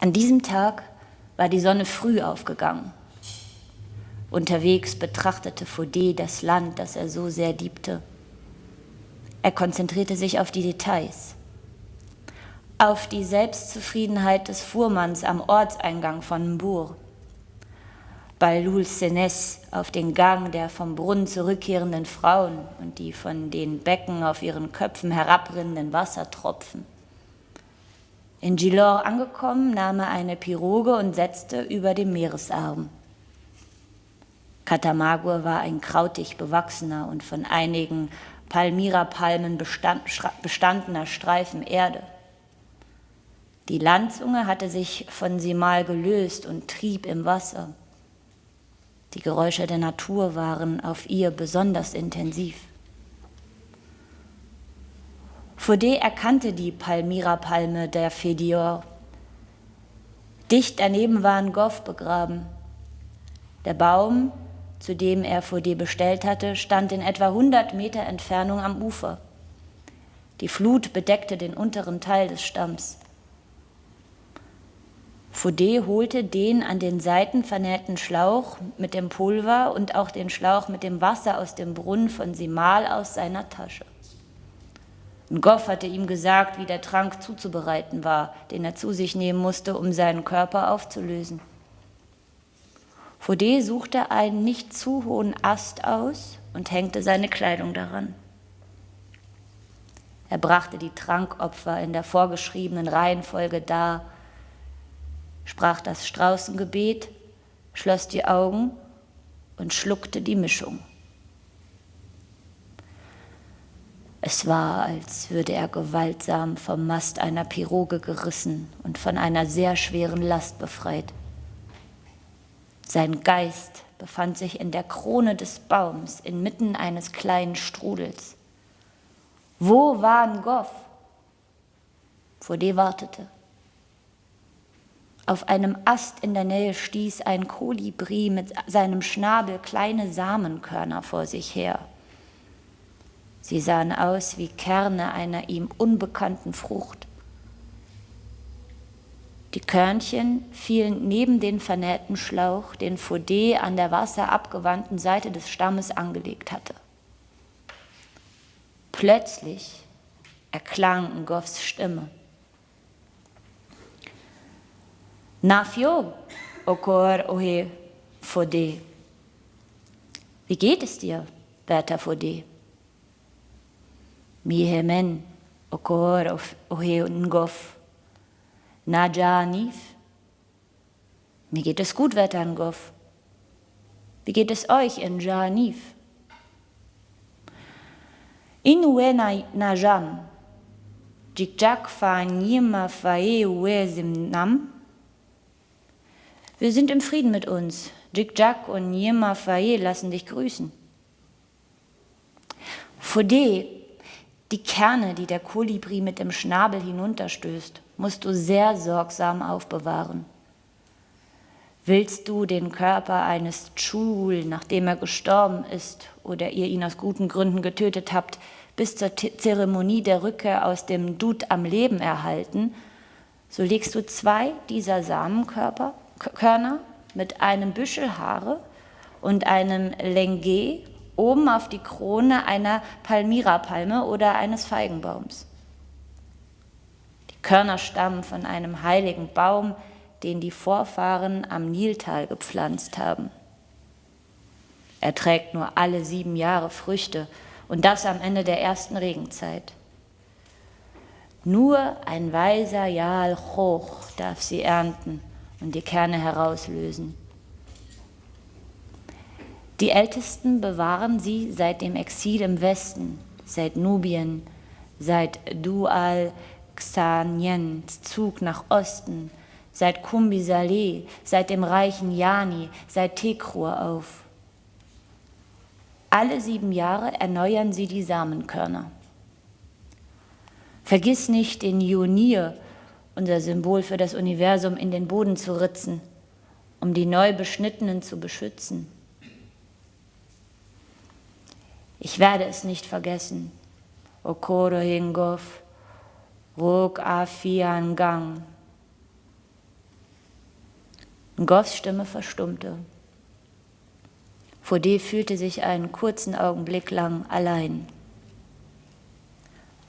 An diesem Tag war die Sonne früh aufgegangen. Unterwegs betrachtete Fode das Land, das er so sehr liebte. Er konzentrierte sich auf die Details. Auf die Selbstzufriedenheit des Fuhrmanns am Ortseingang von Mbour. Bei Lul-Senes auf den Gang der vom Brunnen zurückkehrenden Frauen und die von den Becken auf ihren Köpfen herabrinnenden Wassertropfen. In Gilor angekommen, nahm er eine Piroge und setzte über dem Meeresarm. Catamague war ein krautig bewachsener und von einigen Palmyra-Palmen bestandener Streifen Erde. Die Landzunge hatte sich von Simal gelöst und trieb im Wasser. Die Geräusche der Natur waren auf ihr besonders intensiv. Fode erkannte die Palmyra-Palme der Fédior. Dicht daneben war Ngoff begraben. Der Baum, zu dem er Fode bestellt hatte, stand in etwa 100 Meter Entfernung am Ufer. Die Flut bedeckte den unteren Teil des Stamms. Fode holte den an den Seiten vernähten Schlauch mit dem Pulver und auch den Schlauch mit dem Wasser aus dem Brunnen von Simal aus seiner Tasche. Ngoff hatte ihm gesagt, wie der Trank zuzubereiten war, den er zu sich nehmen musste, um seinen Körper aufzulösen. Fode suchte einen nicht zu hohen Ast aus und hängte seine Kleidung daran. Er brachte die Trankopfer in der vorgeschriebenen Reihenfolge dar, sprach das Straußengebet, schloss die Augen und schluckte die Mischung. Es war, als würde er gewaltsam vom Mast einer Piroge gerissen und von einer sehr schweren Last befreit. Sein Geist befand sich in der Krone des Baums, inmitten eines kleinen Strudels. Wo war Ngoff? Fode wartete. Auf einem Ast in der Nähe stieß ein Kolibri mit seinem Schnabel kleine Samenkörner vor sich her. Sie sahen aus wie Kerne einer ihm unbekannten Frucht. Die Körnchen fielen neben den vernähten Schlauch, den Faudet an der wasserabgewandten Seite des Stammes angelegt hatte. Plötzlich erklang Ngoffs Stimme. Nafio, okor ohe Faudet. Wie geht es dir, werter Faudet? Mihemen, okor ohe Ngoff. Naja Nif. Mir geht es gut, werter Ngoff. Wie geht es euch in Janif? Inue Najam, Jigjak fa Nima fae ue simnam. Wir sind im Frieden mit uns. Jigjak und Nima fae lassen dich grüßen. Faudet, die Kerne, die der Kolibri mit dem Schnabel hinunterstößt, musst du sehr sorgsam aufbewahren. Willst du den Körper eines Tschul, nachdem er gestorben ist oder ihr ihn aus guten Gründen getötet habt, bis zur Zeremonie der Rückkehr aus dem Dud am Leben erhalten, so legst du 2 dieser Samenkörner mit einem Büschel Haare und einem Lengé oben auf die Krone einer Palmyra-Palme oder eines Feigenbaums. Die Körner stammen von einem heiligen Baum, den die Vorfahren am Niltal gepflanzt haben. Er trägt nur alle 7 Jahre Früchte und das am Ende der ersten Regenzeit. Nur ein weiser Jaal Choch darf sie ernten und die Kerne herauslösen. Die Ältesten bewahren sie seit dem Exil im Westen, seit Nubien, seit Dual Xaniens Zug nach Osten, seit Kumbi Saleh, seit dem reichen Yani, seit Tekrur auf. Alle 7 Jahre erneuern sie die Samenkörner. Vergiss nicht, den Ionir, unser Symbol für das Universum, in den Boden zu ritzen, um die neu Beschnittenen zu beschützen. Ich werde es nicht vergessen. Okoro Hingof, Rok Afian Gang. Ngoffs Stimme verstummte. Faudet fühlte sich einen kurzen Augenblick lang allein.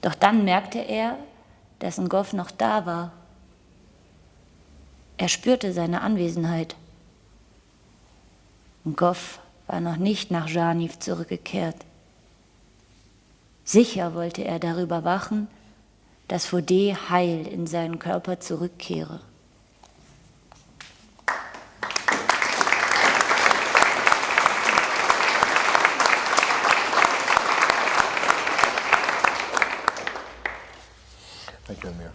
Doch dann merkte er, dass Ngoff noch da war. Er spürte seine Anwesenheit. Ngoff war noch nicht nach Janif zurückgekehrt. Sicher wollte er darüber wachen, dass Faudet heil in seinen Körper zurückkehre. Thank you, Amir.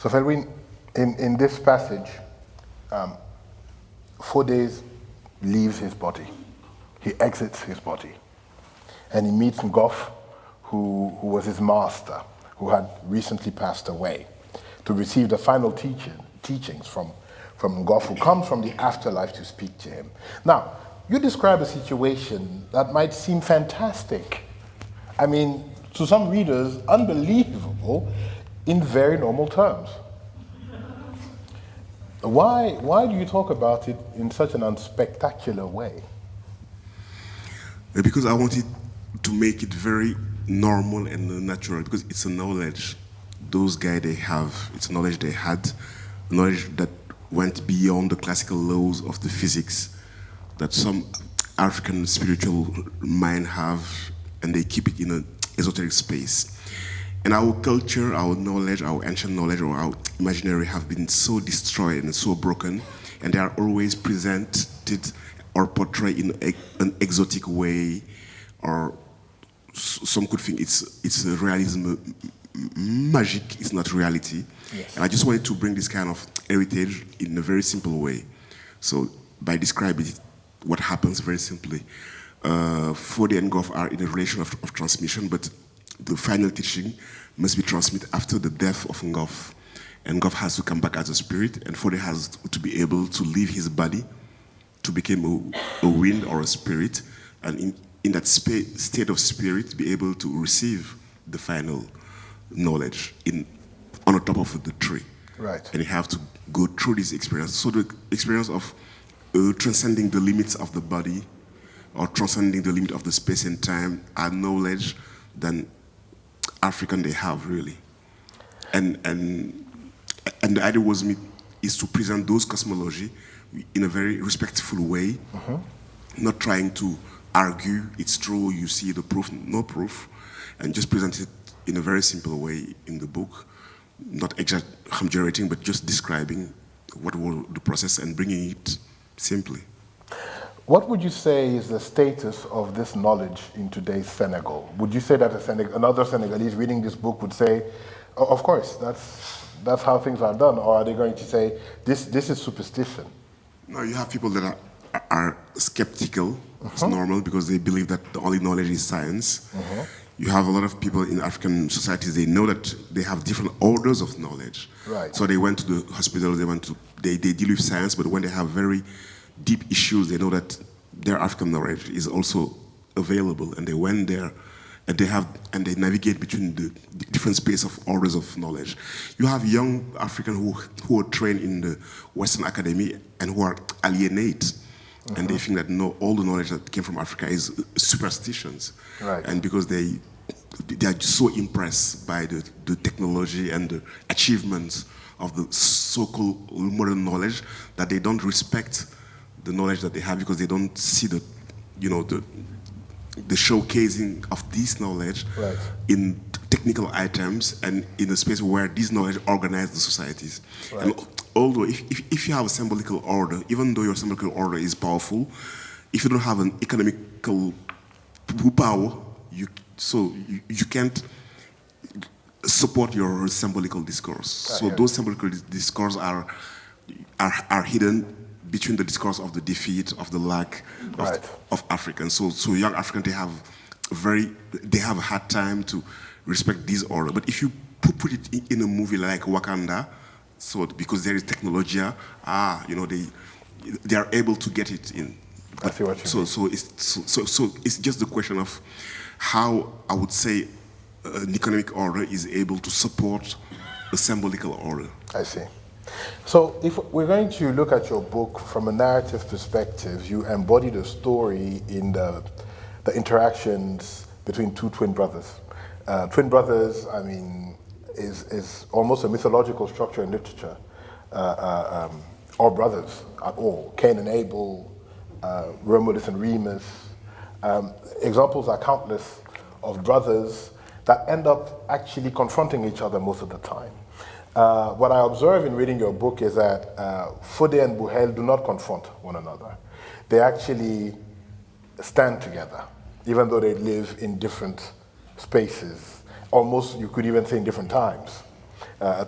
So, Felwine, in this passage, Faudet leaves his body. He exits his body. And he meets Ngoff, who was his master, who had recently passed away, to receive the final teachings from Ngoff, who comes from the afterlife to speak to him. Now, you describe a situation that might seem fantastic. I mean, to some readers, unbelievable in very normal terms. Why do you talk about it in such an unspectacular way? Because I wanted to make it very normal and natural, because it's a knowledge those guys they have, it's knowledge they had, knowledge that went beyond the classical laws of the physics that some African spiritual mind have, and they keep it in an esoteric space. And our culture, our knowledge, our ancient knowledge, or our imaginary have been so destroyed and so broken, and they are always presented or portrayed in an exotic way, or some could think it's a realism. Magic is not reality. Yes. And I just wanted to bring this kind of heritage in a very simple way. So by describing it, what happens very simply, Faudet and Ngoff are in a relation of transmission, but the final teaching must be transmitted after the death of Ngoff. And Ngoff has to come back as a spirit, and Faudet has to be able to leave his body to become a wind or a spirit, and in that state of spirit, be able to receive the final knowledge on the top of the tree. Right. And you have to go through this experience. So the experience of transcending the limits of the body or transcending the limit of the space and time are knowledge than African they have, really. And the idea is to present those cosmology in a very respectful way, not trying to argue it's true, you see the proof, no proof, and just present it in a very simple way in the book, not exaggerating, but just describing what was the process and bringing it simply. What would you say is the status of this knowledge in today's Senegal? Would you say that another Senegalese reading this book would say, oh, of course, that's how things are done, or are they going to say, this is superstition? No, you have people that are skeptical. It's normal because they believe that the only knowledge is science. You have a lot of people in African societies, they know that they have different orders of knowledge. Right. So they went to the hospital, they deal with science, but when they have very deep issues, they know that their African knowledge is also available, and they went there and they navigate between the different space of orders of knowledge. You have young Africans who are trained in the Western academy and who are alienate, and they think that all the knowledge that came from Africa is superstitions. Right. And because they are so impressed by the technology and the achievements of the so-called modern knowledge that they don't respect the knowledge that they have, because they don't see the showcasing of this knowledge in technical items and in a space where this knowledge organizes the societies. Right. And although if you have a symbolical order, even though your symbolical order is powerful, if you don't have an economical power, you can't support your symbolical discourse. So those symbolical discourse are hidden between the discourse of the defeat, of the lack of Africans. So young Africans, they have a hard time to respect this order. But if you put it in a movie like Wakanda, so because there is technology, they are able to get it in. I see what you mean. So it's just the question of how I would say an economic order is able to support a symbolical order. I see. So if we're going to look at your book from a narrative perspective, you embody the story in the interactions between two twin brothers. Twin brothers, I mean, is almost a mythological structure in literature. Or brothers at all. Cain and Abel, Romulus and Remus. Examples are countless of brothers that end up actually confronting each other most of the time. What I observe in reading your book is that Fode and Buhel do not confront one another. They actually stand together, even though they live in different spaces. Almost, you could even say in different times,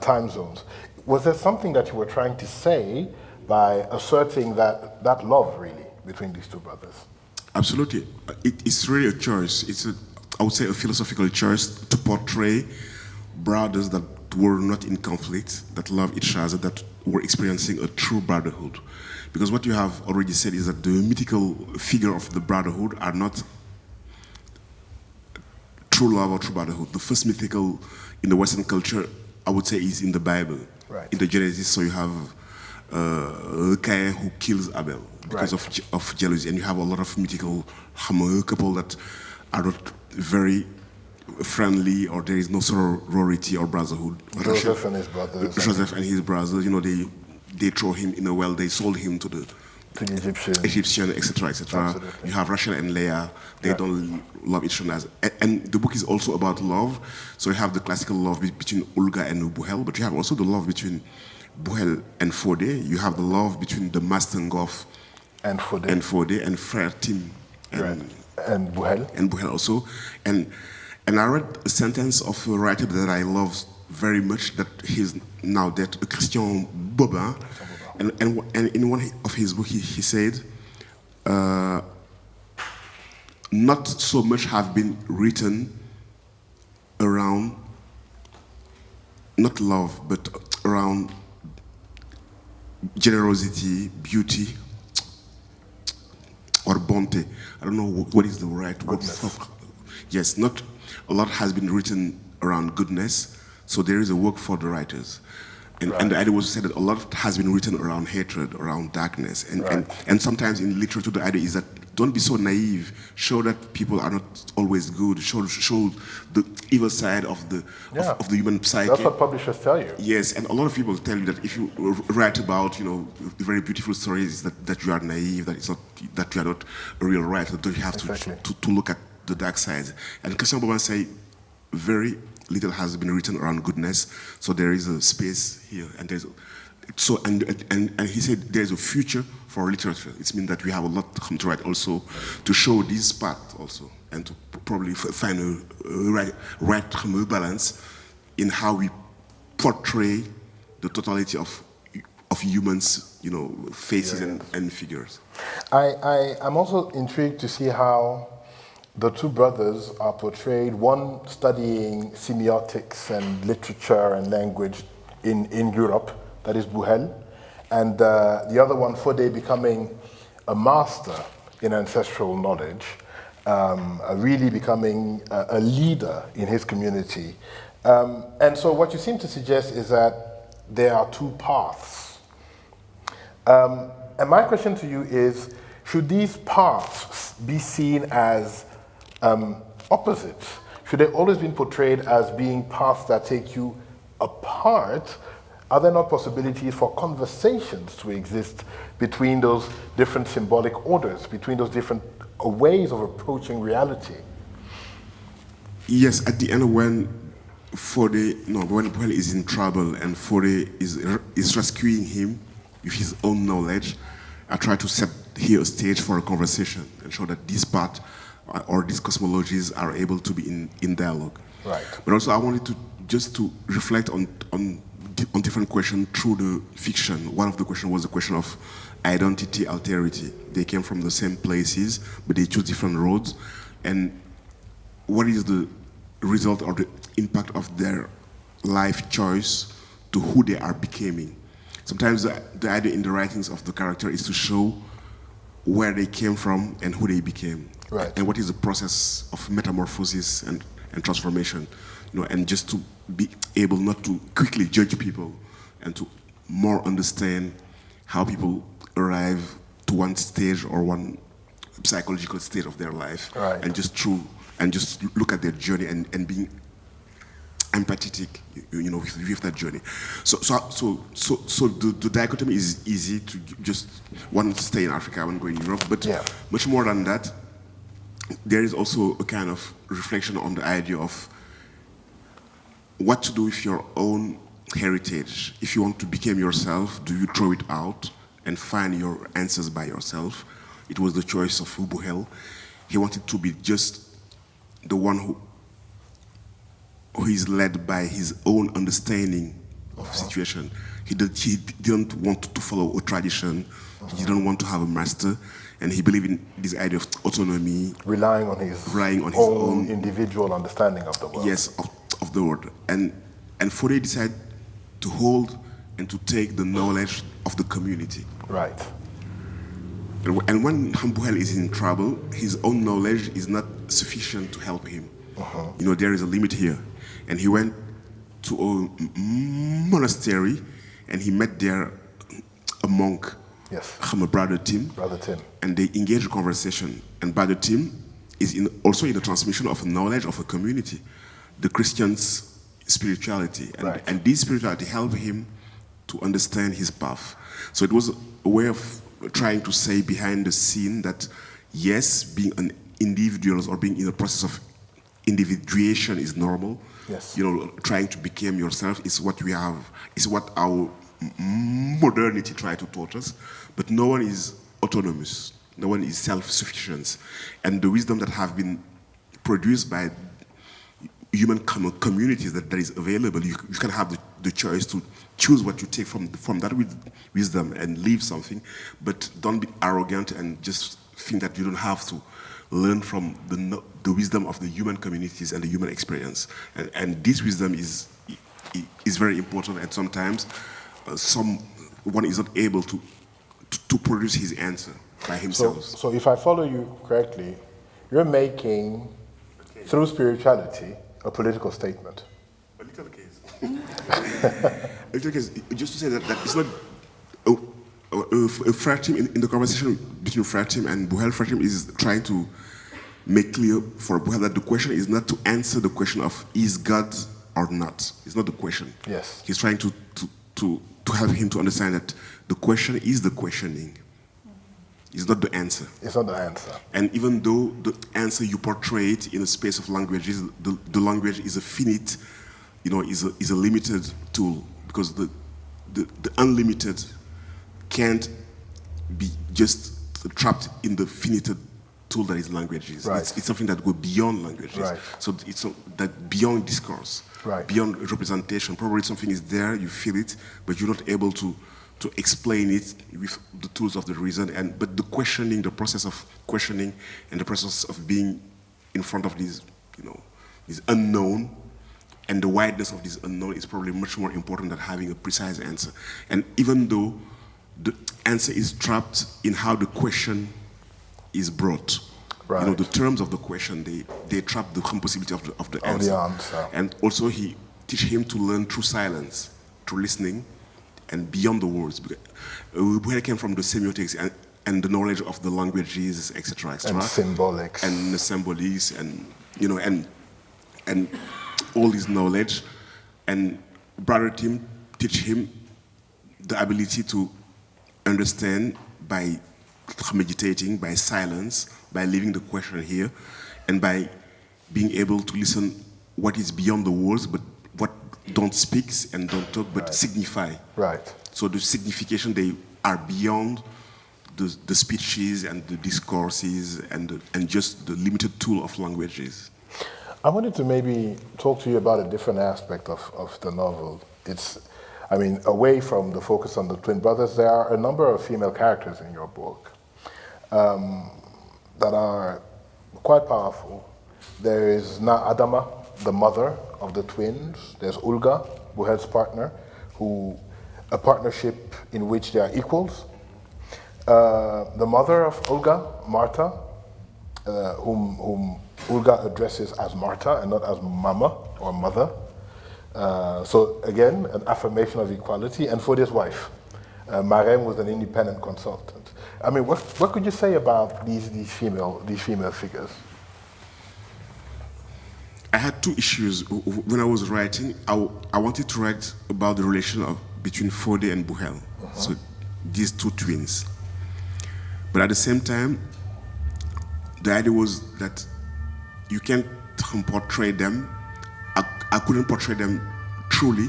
time zones. Was there something that you were trying to say by asserting that love, really, between these two brothers? Absolutely. It's really a choice. I would say, a philosophical choice to portray brothers that were not in conflict, that love each other, that were experiencing a true brotherhood. Because what you have already said is that the mythical figure of the brotherhood are not true love or true brotherhood. The first mythical in the Western culture, I would say, is in the Bible. Right. In the Genesis, so you have Cain who kills Abel because of jealousy, and you have a lot of mythical couple that are not very friendly, or there is no sorority or brotherhood. Joseph and his brothers. Joseph and his brothers, they throw him in a well, they sold him to the Egyptian, etc., etc. You have Rachel and Leah, they don't love each other. And the book is also about love. So you have the classical love between Olga and Buhel, but you have also the love between Buhel and Fode. You have the love between the Master Ngoff and Fode and Frère Tim and Buhel. And Buhel also. And I read a sentence of a writer that I love very much, that he's now dead, Christian Bobin. And in one of his books, he said, not so much have been written around, not love, but around generosity, beauty, or bonté. I don't know what is the right word. Yes, not a lot has been written around goodness, so there is a work for the writers. And the idea was said that a lot has been written around hatred, around darkness. And sometimes in literature, the idea is that don't be so naive. Show that people are not always good. Show the evil side of the human psyche. That's what publishers tell you. Yes, and a lot of people tell you that if you write about, very beautiful stories, that you are naive, that you are not a real writer, that you have to look at the dark side. And Christian Bouman say, very little has been written around goodness, so there is a space here, and and he said there's a future for literature. It means that we have a lot to write also to show this part also, and to probably find a right balance in how we portray the totality of humans, faces and figures. I'm also intrigued to see how the two brothers are portrayed, one studying semiotics and literature and language in Europe, that is Bouhel, and the other one, Fode, becoming a master in ancestral knowledge, really becoming a leader in his community. And so what you seem to suggest is that there are two paths. And my question to you is, should these paths be seen as opposites? Should they always be portrayed as being paths that take you apart? Are there not possibilities for conversations to exist between those different symbolic orders, between those different ways of approaching reality? Yes, at the end when Bouhel is in trouble and Fode is rescuing him with his own knowledge, I try to set here a stage for a conversation and show that this part or these cosmologies are able to be in dialogue. Right. But also I wanted to reflect on different questions through the fiction. One of the questions was the question of identity, alterity. They came from the same places, but they chose different roads. And what is the result or the impact of their life choice to who they are becoming? Sometimes the idea in the writings of the character is to show where they came from and who they became. Right. And what is the process of metamorphosis and transformation, and just to be able not to quickly judge people and to more understand how people arrive to one stage or one psychological state of their life, right. and just look at their journey and being empathetic, with that journey. So the dichotomy is easy to just one stay in Africa, one go in Europe, but much more than that. There is also a kind of reflection on the idea of what to do with your own heritage. If you want to become yourself, do you throw it out and find your answers by yourself? It was the choice of Bouhel. He wanted to be just the one who is led by his own understanding of situation. He didn't want to follow a tradition. He didn't want to have a master. And he believed in this idea of autonomy. Relying on his own individual understanding of the world. Yes, of the world. And Fode decided to hold and to take the knowledge of the community. Right. And when Bouhel is in trouble, his own knowledge is not sufficient to help him. There is a limit here. And he went to a monastery and he met there a monk. Yes. Brother Tim. And they engage a conversation. And Brother Tim is also in the transmission of knowledge of a community, the Christian's spirituality. And this spirituality helped him to understand his path. So it was a way of trying to say behind the scene that, yes, being an individual or being in the process of individuation is normal. Yes. Trying to become yourself is what we have, is what our modernity tries to taught us. But no one is autonomous. No one is self-sufficient. And the wisdom that have been produced by human communities that is available, you can have the choice to choose what you take from that wisdom and leave something, but don't be arrogant and just think that you don't have to learn from the wisdom of the human communities and the human experience. And this wisdom is very important, and sometimes someone is not able to produce his answer by himself. So if I follow you correctly, you're making, through spirituality, a political statement. A little case. just to say that it's not a Fratim in the conversation between Fratim and Buhel. Fratim is trying to make clear for Buhel that the question is not to answer the question of is God or not. It's not the question. Yes. He's trying to help him to understand that the question is the questioning. It's not the answer. It's not the answer. And even though the answer you portray it in a space of languages, the language is a finite, is a limited tool, because the unlimited can't be just trapped in the finite tool that is languages. Right. It's something that goes beyond languages. Right. So it's that beyond discourse, right, beyond representation. Probably something is there, you feel it, but you're not able to explain it with the tools of the reason. But the questioning, the process of questioning, and the process of being in front of this, this unknown, and the wideness of this unknown is probably much more important than having a precise answer. And even though the answer is trapped in how the question is brought, right, the terms of the question, they trap the possibility of the answer. And also he teach him to learn through silence, through listening, and beyond the words. We came from the semiotics and the knowledge of the languages, etc., etc. And symbolics. And the symbolics, and and all this knowledge. And Brother Tim teach him the ability to understand by meditating, by silence, by leaving the question here, and by being able to listen what is beyond the words, but what don't speak and don't talk, but signify. Right. So the signification, they are beyond the speeches and the discourses and just the limited tool of languages. I wanted to maybe talk to you about a different aspect of the novel. Away from the focus on the twin brothers, there are a number of female characters in your book that are quite powerful. There is Na Adama, the mother of the twins. There's Ulga, Buhel's partner, a partnership in which they are equals. The mother of Ulga, Marta, whom Ulga addresses as Marta and not as Mama or Mother. So again, an affirmation of equality. And for his wife, Marem was an independent consultant. What could you say about these female figures? I had two issues when I was writing. I wanted to write about the relation between Fode and Buhel, so these two twins. But at the same time, the idea was that you can't portray them. I couldn't portray them truly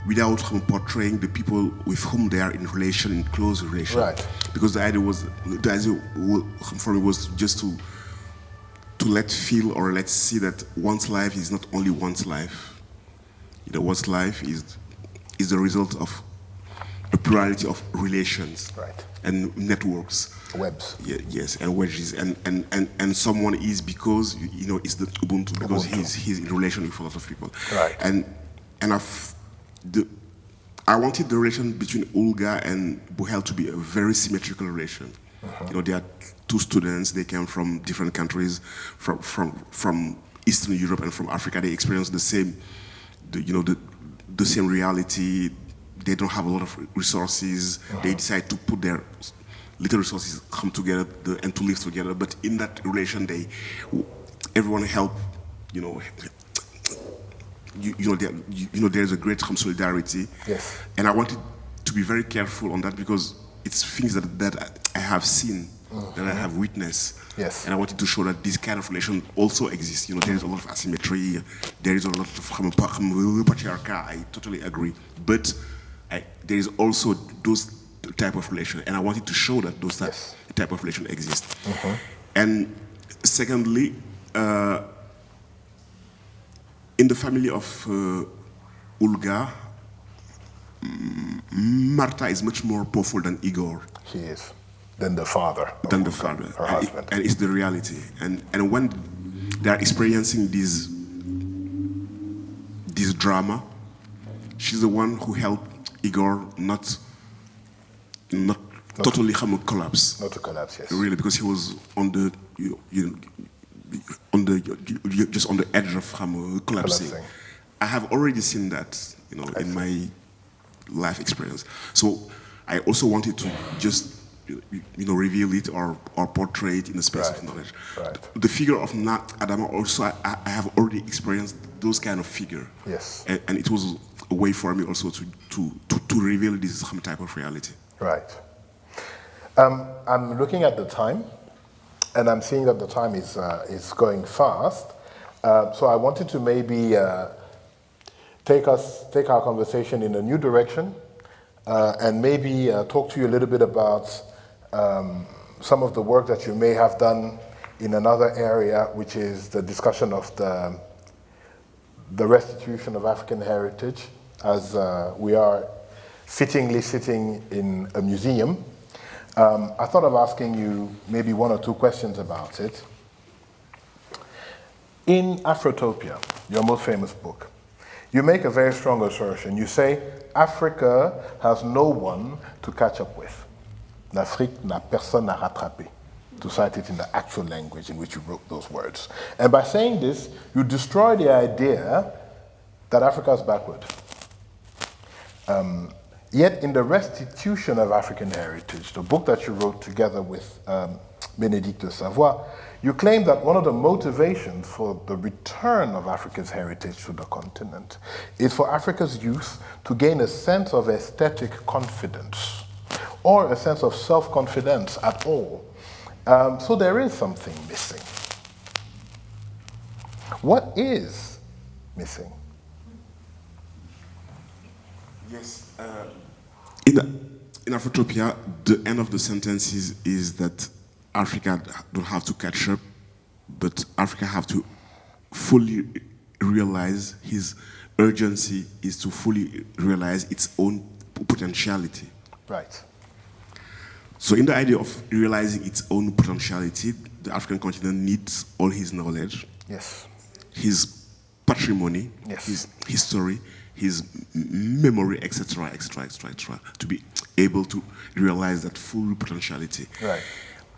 without portraying the people with whom they are in relation, in close relation. Right. Because the idea for me was just to let feel or let's see that one's life is not only one's life. One's life is the result of a plurality of relations, right, and networks. Webs. Yes, and wedges, and someone is because it's the Ubuntu, because he's in relation with a lot of people. Right. And I wanted the relation between Ulga and Buhel to be a very symmetrical relation. They are two students. They came from different countries, from Eastern Europe and from Africa. They experience the same, the same reality. They don't have a lot of resources. They decide to put their little resources come together and to live together. But in that relation, everyone help. There's a great solidarity. Yes. And I wanted to be very careful on that because it's things that I have seen, that I have witnessed. Yes. And I wanted to show that this kind of relation also exists. There is a lot of asymmetry. There is a lot of patriarchy. I totally agree. But there is also those type of relation, and I wanted to show that those type of relation exist. And secondly, in the family of Ulga, Marta is much more powerful than Igor. She is. Than the father. Than the father. Her husband. And it's the reality. And when they are experiencing this drama, she's the one who helped Igor not totally collapse. Not to collapse, yes. Really, because he was on the just on the edge of collapsing. I have already seen that, in my life experience. So I also wanted to just reveal it or portray it in the space of knowledge. Right. The figure of Nat Adama also, I have already experienced those kind of figure. Yes. And it was a way for me also to reveal this type of reality. Right. I'm looking at the time, and I'm seeing that the time is going fast. So I wanted to maybe take our conversation in a new direction, and maybe talk to you a little bit about some of the work that you may have done in another area, which is the discussion of the restitution of African heritage, as we are fittingly sitting in a museum. I thought of asking you maybe one or two questions about it. In Afrotopia, your most famous book, you make a very strong assertion. You say, Africa has no one to catch up with. L'Afrique n'a personne à rattraper, to cite it in the actual language in which you wrote those words. And by saying this, you destroy the idea that Africa is backward. Yet in the Restitution of African Heritage, the book that you wrote together with Bénédicte Savoy, you claim that one of the motivations for the return of Africa's heritage to the continent is for Africa's youth to gain a sense of aesthetic confidence, or a sense of self-confidence at all. So there is something missing. What is missing? Yes. In Afrotopia, the end of the sentence is that Africa don't have to catch up, but Africa have to fully realize his urgency is to fully realize its own potentiality. Right. So in the idea of realizing its own potentiality, the African continent needs all his knowledge, Yes. his patrimony, Yes. his history, his memory, etc., to be able to realize that full potentiality. Right.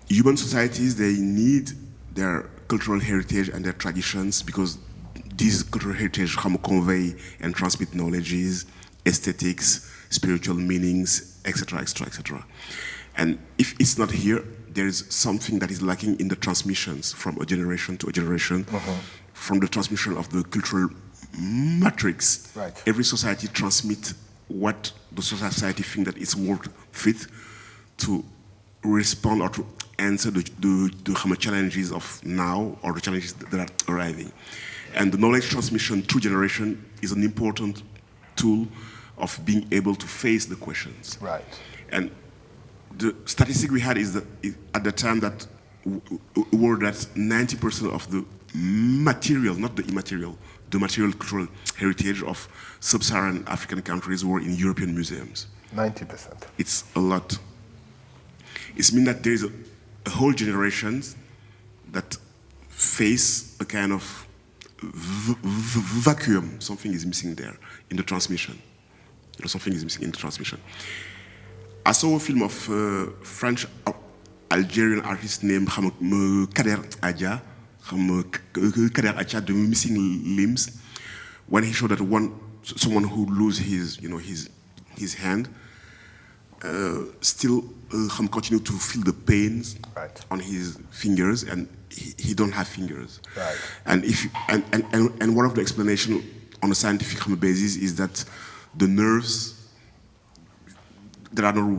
Human societies, they need their cultural heritage and their traditions because these cultural heritage convey and transmit knowledges, aesthetics, spiritual meanings, etc., And if it's not here, there is something that is lacking in the transmissions from a generation to a generation, from the transmission of the cultural matrix. Right. Every society transmits what the society thinks that it's worth fit to respond or to answer the challenges of now or the challenges that are arriving. And the knowledge transmission through generation is an important tool of being able to face the questions. Right. And the statistic we had is that at the time that were that 90% of the material, not the immaterial, the material cultural heritage of sub-Saharan African countries were in European museums. 90%. It's a lot. It means that there is a whole generation that face a kind of vacuum. Something is missing there in the transmission. Something is missing in the transmission. I saw a film of French Algerian artist named Kader Adja, The Missing Limbs, when he showed that someone who loses his hand still continue to feel the pains on his fingers, and he don't have fingers. Right. And one of the explanation on a scientific basis is that the nerves that are not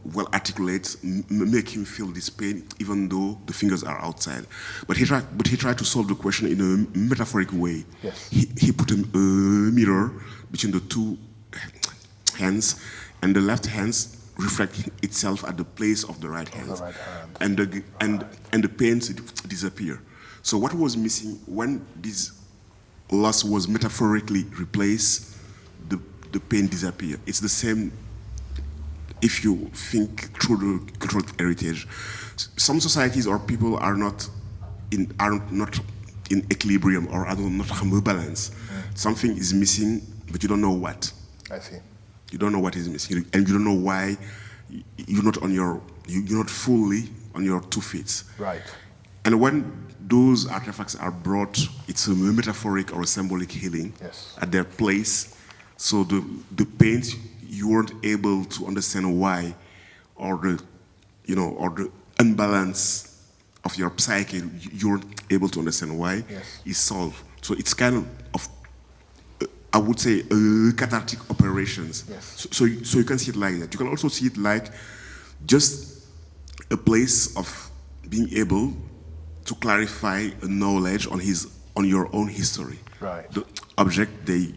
well articulate make him feel this pain, even though the fingers are outside. But he tried to solve the question in a metaphoric way. Yes. He put a mirror between the two hands, and the left hand reflects itself at the place of the right hand. The right hand. And the pains disappear. So what was missing when this loss was metaphorically replaced, the pain disappeared. It's the same if you think through the cultural heritage. Some societies or people are not in equilibrium or are not balance. Something is missing, but you don't know what. I see. You don't know what is missing, and you don't know why you're not fully on your 2 feet. Right. And when those artifacts are brought, it's a metaphoric or a symbolic healing Yes. at their place. So the paint, you weren't able to understand why, or the unbalance of your psyche, you weren't able to understand why, is solved. So it's kind of I would say, cathartic operations. Yes. So you can see it like that. You can also see it like just a place of being able to clarify a knowledge on your own history. Right. The object, they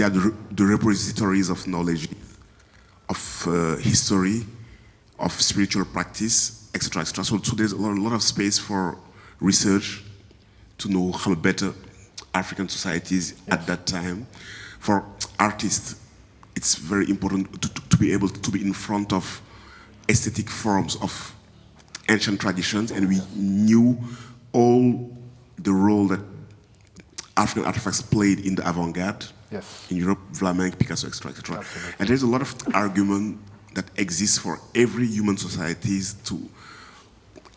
are the repositories of knowledge, of history, of spiritual practice, etc., etc. So there's a lot of space for research to know how better African societies at that time. For artists, it's very important to be able to be in front of aesthetic forms of ancient traditions, and we knew all the role that African artifacts played in the avant-garde in Europe, flamenco, Picasso, etc., etc. And there's a lot of argument that exists for every human societies to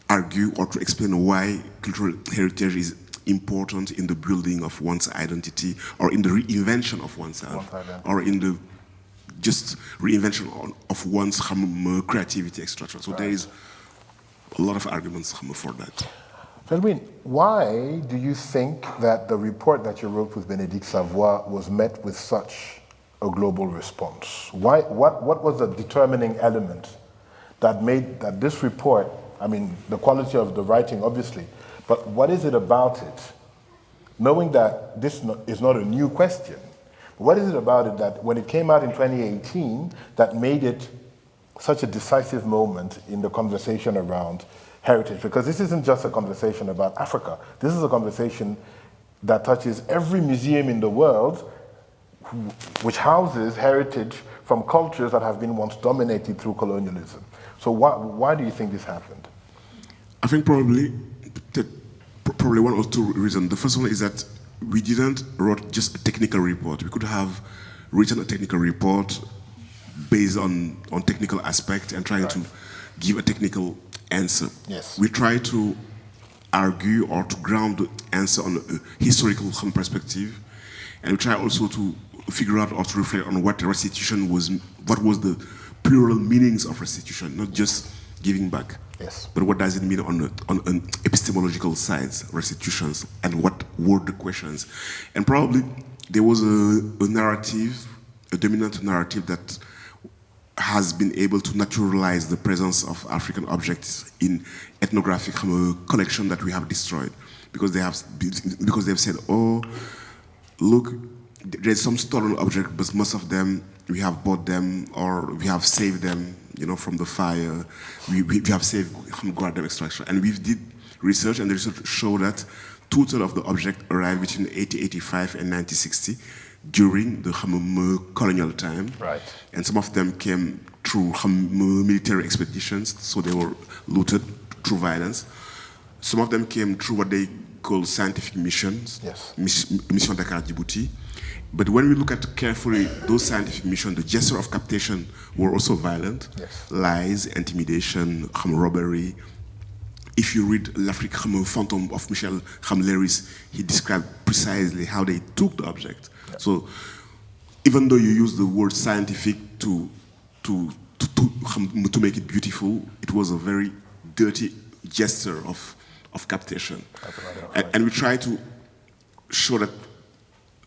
argue or to explain why cultural heritage is important in the building of one's identity, or in the reinvention of oneself, or in the just reinvention of one's creativity, etc. So there is a lot of arguments for that. Felwine, why do you think that the report that you wrote with Bénédicte Savoy was met with such a global response? What was the determining element that made that this report, I mean, the quality of the writing, obviously, but what is it about it, knowing that this is not a new question, what is it about it that when it came out in 2018 that made it such a decisive moment in the conversation around heritage? Because this isn't just a conversation about Africa. This is a conversation that touches every museum in the world which houses heritage from cultures that have been once dominated through colonialism. So why do you think this happened? I think probably one or two reasons. The first one is that we didn't write just a technical report. We could have written a technical report based on technical aspect and trying to give a technical answer. Yes. We try to argue or to ground the answer on a historical perspective, and we try also to figure out or to reflect on what the restitution was, what was the plural meanings of restitution, not just giving back. Yes. But what does it mean on an epistemological side, restitutions, and what were the questions? And probably there was a narrative, a dominant narrative that has been able to naturalize the presence of African objects in ethnographic collection that we have destroyed, because they've said, oh, look, there's some stolen object, but most of them we have bought them or we have saved them, from the fire. We have saved them, extraction, and we did research, and the research showed that total of the object arrived between 1885 and 1960 during the colonial time. Right. And some of them came through military expeditions, so they were looted through violence. Some of them came through what they call scientific missions, Mission Dakar Djibouti. But when we look at carefully those scientific missions, the gesture of captation were also violent. Lies, intimidation, robbery. If you read L'Afrique Fantôme of Michel Léris, he described precisely how they took the object. So even though you use the word scientific to make it beautiful, it was a very dirty gesture of captation. And we try to show that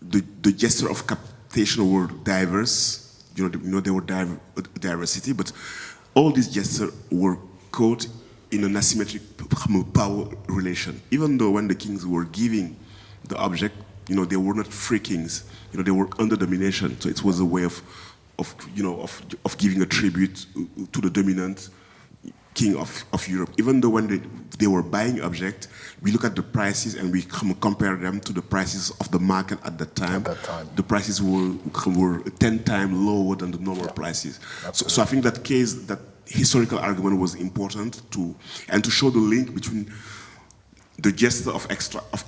the gesture of captation were diverse. There were diversity, but all these gestures were caught in an asymmetric power relation. Even though when the kings were giving the object, they were not free kings. They were under domination. So it was a way of giving a tribute to the dominant king of Europe. Even though when they were buying objects, we look at the prices and we compare them to the prices of the market at that time. The prices were 10 times lower than the normal prices. So I think that historical argument was important to show the link between the gesture of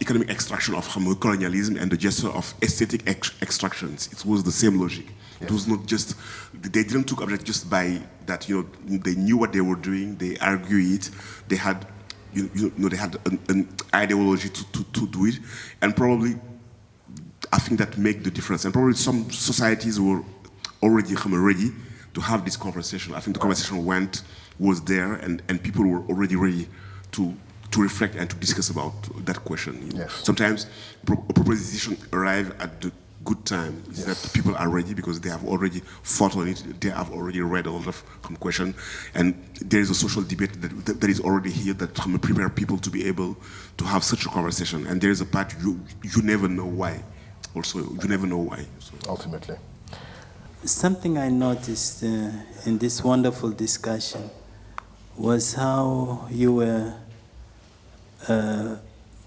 economic extraction of colonialism and the gesture of aesthetic extractions. It was the same logic. It was not just, they didn't took object just by that, they knew what they were doing, they argue it, they had, they had an ideology to do it, and probably I think that make the difference. And probably some societies were already ready to have this conversation. I think the conversation was there, and people were already ready to reflect and to discuss about that question. Yes. Sometimes a proposition arrive at the good time, is that people are ready because they have already thought on it, they have already read a lot of question, and there is a social debate that is already here that prepare people to be able to have such a conversation. And there is a part you never know why. Also, you never know why. So. Ultimately. Something I noticed in this wonderful discussion was how you were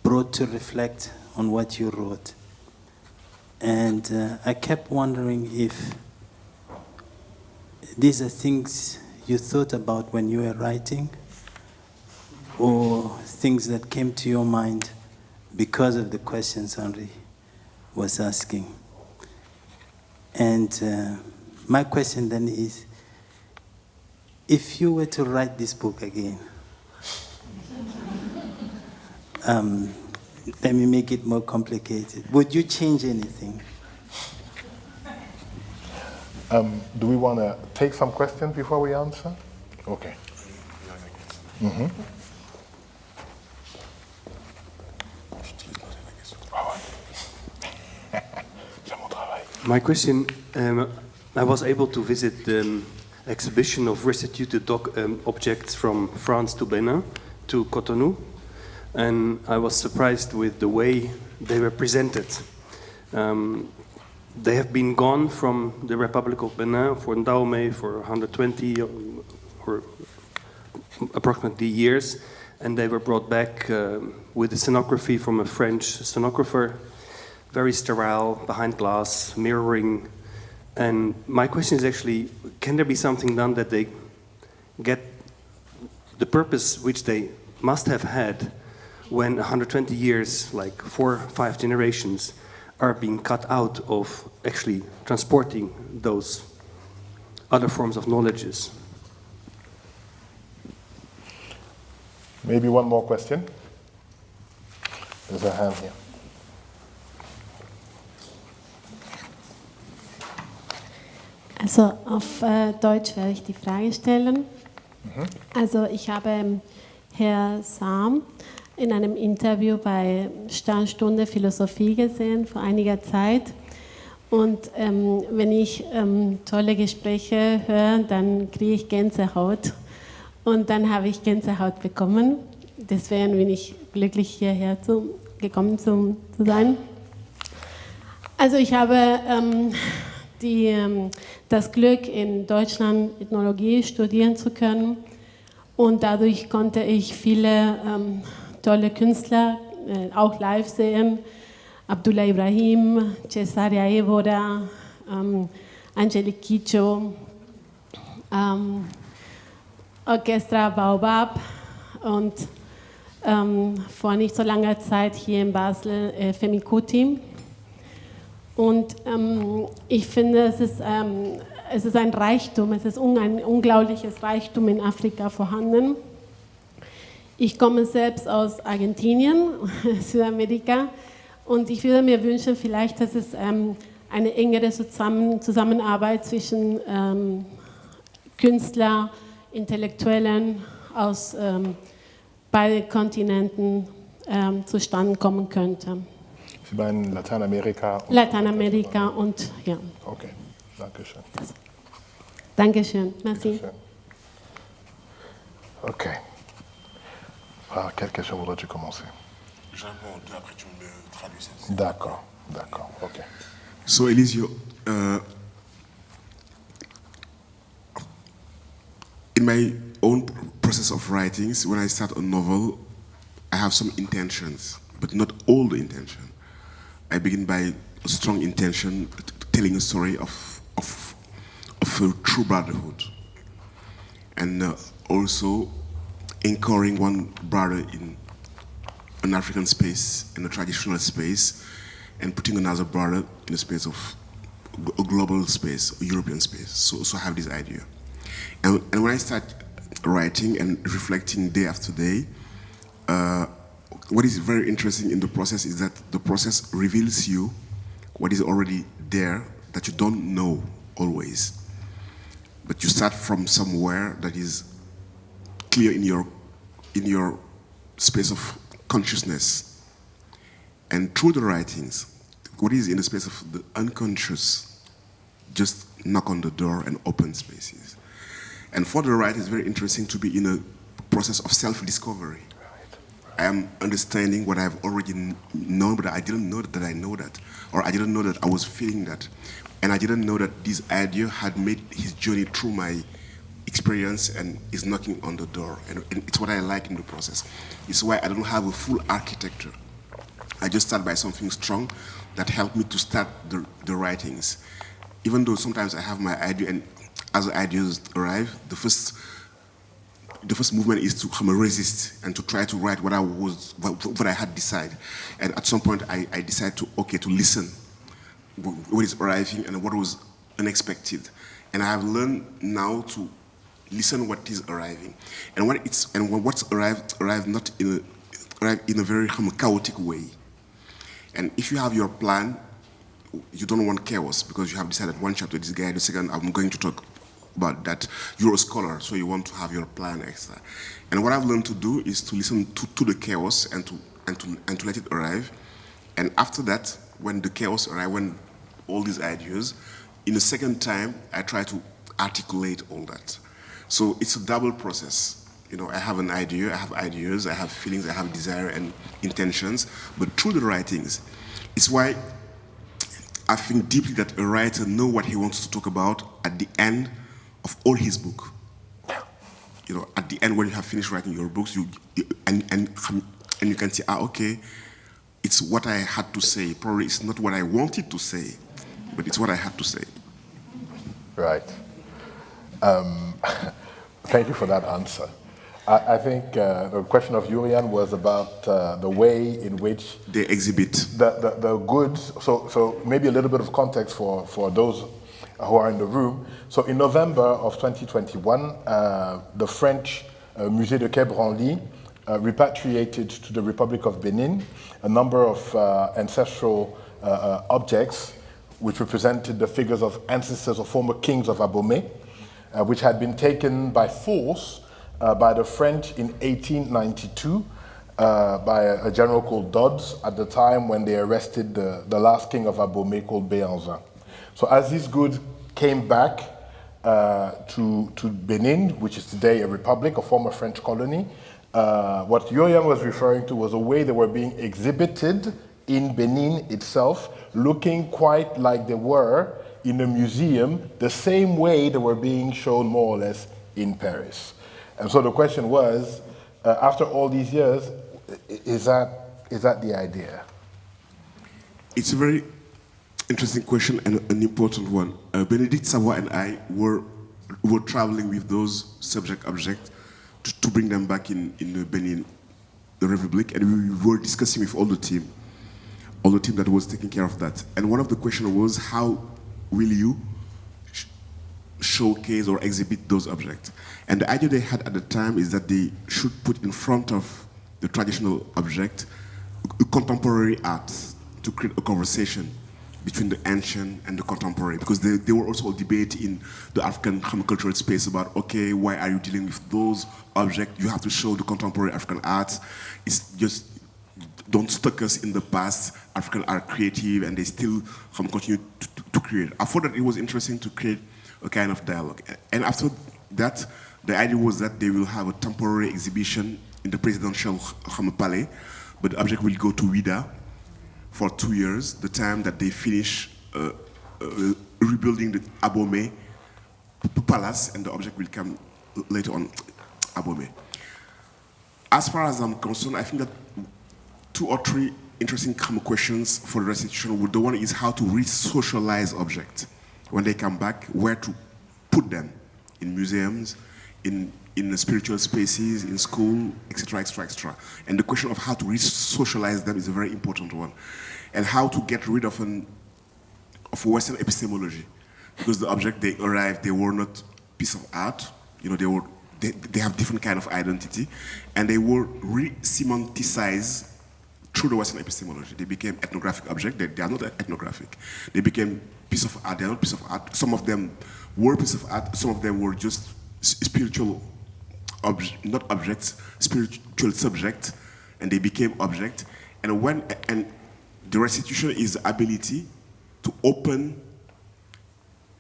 brought to reflect on what you wrote. And I kept wondering if these are things you thought about when you were writing, or things that came to your mind because of the questions Henri was asking. And my question then is, if you were to write this book again, let me make it more complicated. Would you change anything? Do we want to take some questions before we answer? Okay. Mm-hmm. My question, I was able to visit the exhibition of restituted objects from France to Benin to Cotonou, and I was surprised with the way they were presented. They have been gone from the Republic of Benin for Dahomey for 120 or approximately years, and they were brought back with the scenography from a French scenographer, very sterile, behind glass, mirroring. And my question is actually, can there be something done that they get the purpose which they must have had when 120 years, like 4 or 5 generations, are being cut out of actually transporting those other forms of knowledges? Maybe one more question. There's a hand here. Also auf Deutsch werde ich die Frage stellen. Also ich habe Herr Sarr in einem Interview bei Sternstunde Philosophie gesehen vor einiger Zeit. Und wenn ich tolle Gespräche höre, dann kriege ich Gänsehaut. Und dann habe ich Gänsehaut bekommen. Deswegen bin ich glücklich, hierher gekommen zu sein. Also ich habe das Glück, in Deutschland Ethnologie studieren zu können. Und dadurch konnte ich viele tolle Künstler auch live sehen. Abdullah Ibrahim, Cesaria Évora, Angelique Kidjo, Orchestra Baobab und vor nicht so langer Zeit hier in Basel Femikuti. Und ich finde, es ist ein Reichtum, es ist ein unglaubliches Reichtum in Afrika vorhanden. Ich komme selbst aus Argentinien, Südamerika, und ich würde mir wünschen, vielleicht, dass es eine engere Zusammenarbeit zwischen Künstlern, Intellektuellen aus beiden Kontinenten zustande kommen könnte. Sie meinen Lateinamerika? Lateinamerika und ja. Okay, danke schön. Dankeschön, merci. Dankeschön. Okay. Par quelle question voudrais-tu commencer? Après tu me traduis ça. D'accord, ok. So Elisio, in my own process of writing, when I start a novel, I have some intentions, but not all the intention. I begin by a strong intention, telling a story of a true brotherhood, and also anchoring one brother in an African space, in a traditional space, and putting another brother in a space of a global space, a European space. So I have this idea. And when I start writing and reflecting day after day, what is very interesting in the process is that the process reveals you what is already there that you don't know always. But you start from somewhere that is clear in your space of consciousness. And through the writings, what is in the space of the unconscious just knock on the door and open spaces. And for the writer, it's very interesting to be in a process of self-discovery. I am understanding what I've already known, but I didn't know that I know that. Or I didn't know that I was feeling that. And I didn't know that this idea had made his journey through my experience and is knocking on the door. And it's what I like in the process. It's why I don't have a full architecture. I just start by something strong that helped me to start the writings. Even though sometimes I have my idea, and as the ideas arrive, the first movement is to resist and to try to write what I had decided. And at some point, I decide to listen what is arriving and what was unexpected. And I have learned now to listen what is arriving, and what's arrived not in a very chaotic way. And if you have your plan, you don't want chaos because you have decided one chapter this guy, the second I'm going to talk about that. You're a scholar, so you want to have your plan extra. And what I've learned to do is to listen to the chaos and to let it arrive. And after that, when the chaos arrives, when all these ideas, in the second time, I try to articulate all that. So it's a double process. You know, I have an idea, I have ideas, I have feelings, I have desire and intentions, but through the writings, it's why I think deeply that a writer knows what he wants to talk about at the end of all his book. You know, at the end when you have finished writing your books, and you can say, okay, it's what I had to say. Probably it's not what I wanted to say, but it's what I had to say. Right. Thank you for that answer. I think the question of Julian was about the way in which they exhibit the goods. So maybe a little bit of context for those who are in the room. So in November of 2021, the French Musée de Quai Branly repatriated to the Republic of Benin a number of ancestral objects which represented the figures of ancestors of former kings of Abomey, which had been taken by force by the French in 1892 by a general called Dodds at the time when they arrested the last king of Abomey called Béhanzin. So as these goods came back to Benin, which is today a republic, a former French colony, what Yoyan was referring to was a way they were being exhibited in Benin itself, looking quite like they were in a museum, the same way they were being shown more or less in Paris. And so the question was, after all these years, is that the idea? It's a very interesting question and an important one. Bénédicte Savoy and I were traveling with those objects to bring them back in the Benin, the Republic, and we were discussing with all the team that was taking care of that. And one of the questions was, how will you showcase or exhibit those objects? And the idea they had at the time is that they should put in front of the traditional object a contemporary art to create a conversation between the ancient and the contemporary, because they were also a debate in the African cultural space about, okay, why are you dealing with those objects? You have to show the contemporary African art. It's just, don't stuck us in the past. African are creative and they still continue to create. I thought that it was interesting to create a kind of dialogue. And after that, the idea was that they will have a temporary exhibition in the presidential Palais, but the object will go to Ouida for 2 years, the time that they finish rebuilding the Abomey palace, and the object will come later on, Abomey. As far as I'm concerned, I think that 2 or 3 interesting questions for the restitution. The one is how to re-socialize objects when they come back, where to put them in museums, in the spiritual spaces, in school, etc., etc., etc. And the question of how to re-socialize them is a very important one. And how to get rid of Western epistemology. Because the object, they arrived, they were not piece of art, you know, they have different kind of identity, and they were re-semanticize through the Western epistemology. They became ethnographic objects. They are not ethnographic. They became piece of art. They are not piece of art. Some of them were piece of art. Some of them were just spiritual, not objects, spiritual subject, and they became object. And the restitution is the ability to open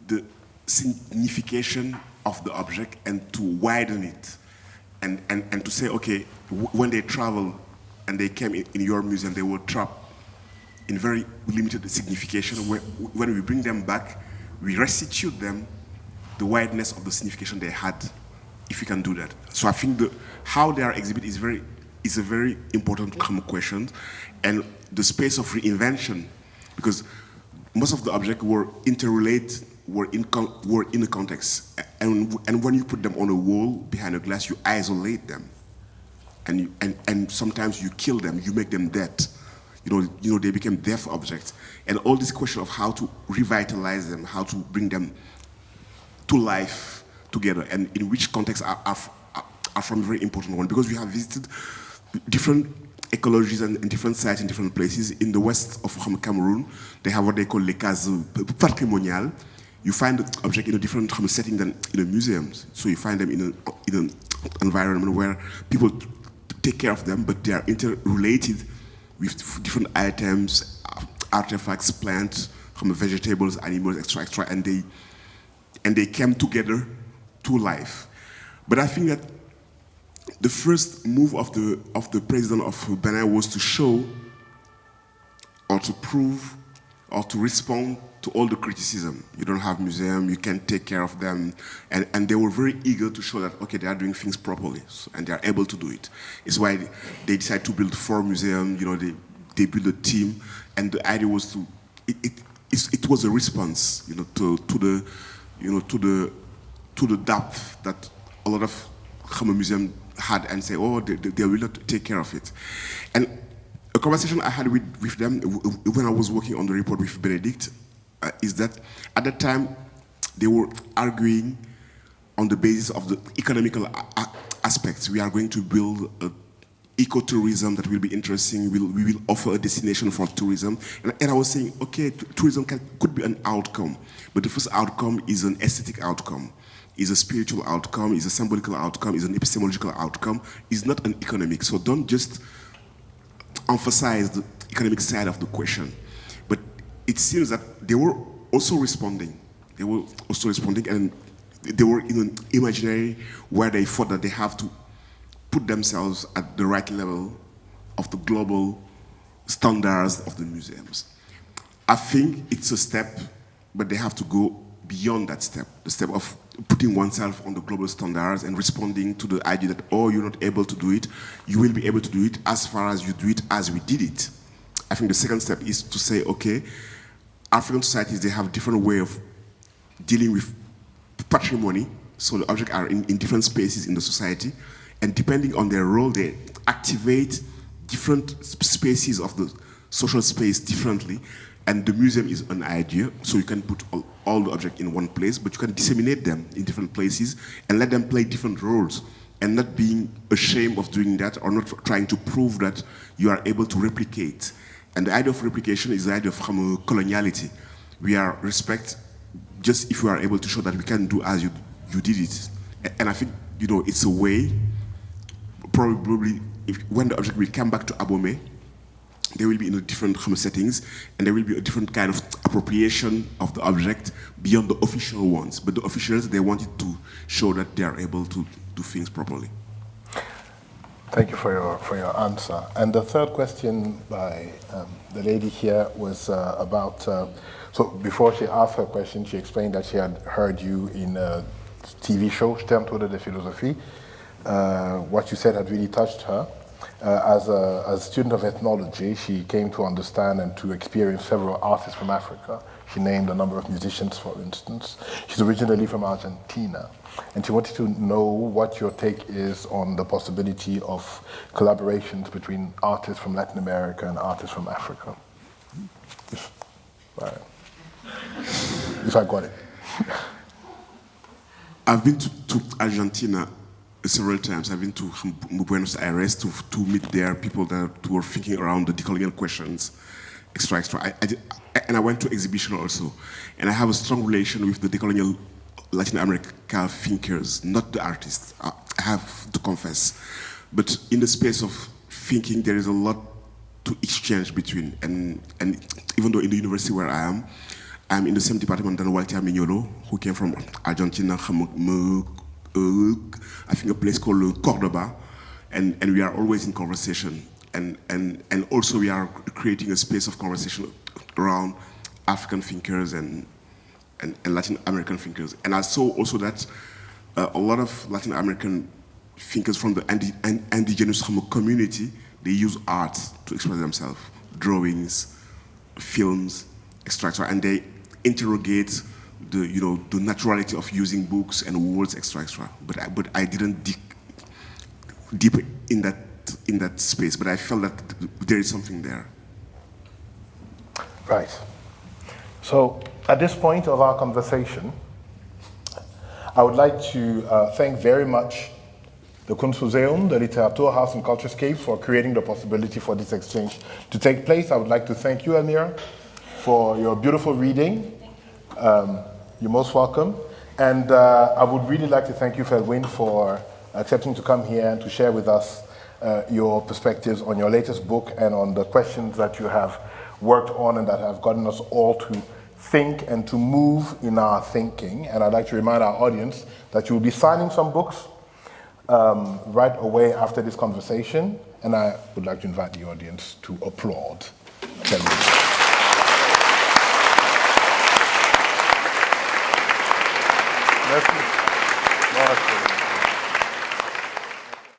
the signification of the object and to widen it, and to say, okay, when they travel and they came in your museum, they were trapped in very limited signification. When we bring them back, we restitute them the wideness of the signification they had, if we can do that. So I think how they are exhibited is a very important question, and the space of reinvention, because most of the objects were interrelated, were in a context, and when you put them on a wall behind a glass, you isolate them, and sometimes you kill them, you make them dead. You know, they became deaf objects, and all this question of how to revitalize them, how to bring them to life together, and in which context are from a very important one, because we have visited different ecologies and different sites in different places. In the west of Cameroon, they have what they call les cases patrimoniales. You find the object in a different setting than in the museums. So you find them in an environment where people take care of them, but they are interrelated with different items, artifacts, plants, vegetables, animals, extra, and they came together to life. But I think that the first move of the president of Benin was to show, or to prove, or to respond to all the criticism. You don't have museum, you can't take care of them, and they were very eager to show that, okay, they are doing things properly, and they are able to do it. It's why they decided to build 4 museums. They built a team, and the idea was it was a response, to the depth that a lot of museums had, and say, oh, they will not take care of it. And a conversation I had with them when I was working on the report with Bénédicte is that at that time they were arguing on the basis of the economical aspects. We are going to build ecotourism that will be interesting. We will offer a destination for tourism. And I was saying, okay, tourism could be an outcome, but the first outcome is an aesthetic outcome, is a spiritual outcome, is a symbolical outcome, is an epistemological outcome, is not an economic. So don't just emphasize the economic side of the question. But it seems that they were also responding. And they were in an imaginary where they thought that they have to put themselves at the right level of the global standards of the museums. I think it's a step, but they have to go beyond that step, the step of putting oneself on the global standards and responding to the idea that, oh, you're not able to do it, you will be able to do it as far as you do it as we did it. I think the second step is to say, okay, African societies, they have different way of dealing with patrimony, so the objects are in different spaces in the society, and depending on their role, they activate different spaces of the social space differently. And the museum is an idea, so you can put all the objects in one place, but you can disseminate them in different places and let them play different roles, and not being ashamed of doing that, or not trying to prove that you are able to replicate. And the idea of replication is the idea of coloniality. We are respect just if we are able to show that we can do as you did it. And I think, it's a way, probably, when the object will come back to Abomey, they will be in a different settings, and there will be a different kind of appropriation of the object beyond the official ones. But the officials, they wanted to show that they are able to do things properly. Thank you for your answer. And the third question by the lady here was about, so before she asked her question, she explained that she had heard you in a TV show, Sterntode de Philosophie. What you said had really touched her. As a student of ethnology, she came to understand and to experience several artists from Africa. She named a number of musicians, for instance. She's originally from Argentina, and she wanted to know what your take is on the possibility of collaborations between artists from Latin America and artists from Africa. If I got it. I've been to Argentina several times. I've been to Buenos Aires to meet there people that were thinking around the decolonial questions, extra. And I went to exhibition also. And I have a strong relation with the decolonial Latin America thinkers, not the artists, I have to confess. But in the space of thinking, there is a lot to exchange between. And even though in the university where I am, I'm in the same department than Walter Mignolo, who came from Argentina, I think a place called Cordoba, and we are always in conversation. And also we are creating a space of conversation around African thinkers and Latin American thinkers. And I saw also that a lot of Latin American thinkers from the indigenous community, they use art to express themselves, drawings, films, etc. And they interrogate the naturality of using books and words, etc. But I didn't dig deep in that space. But I felt that there is something there. Right. So at this point of our conversation, I would like to thank very much the Kunstmuseum, the Literaturhaus and CultureScapes for creating the possibility for this exchange to take place. I would like to thank you, Elmira, for your beautiful reading. You're most welcome. And I would really like to thank you, Felwine, for accepting to come here and to share with us your perspectives on your latest book and on the questions that you have worked on and that have gotten us all to think and to move in our thinking. And I'd like to remind our audience that you will be signing some books right away after this conversation. And I would like to invite the audience to applaud. Merci.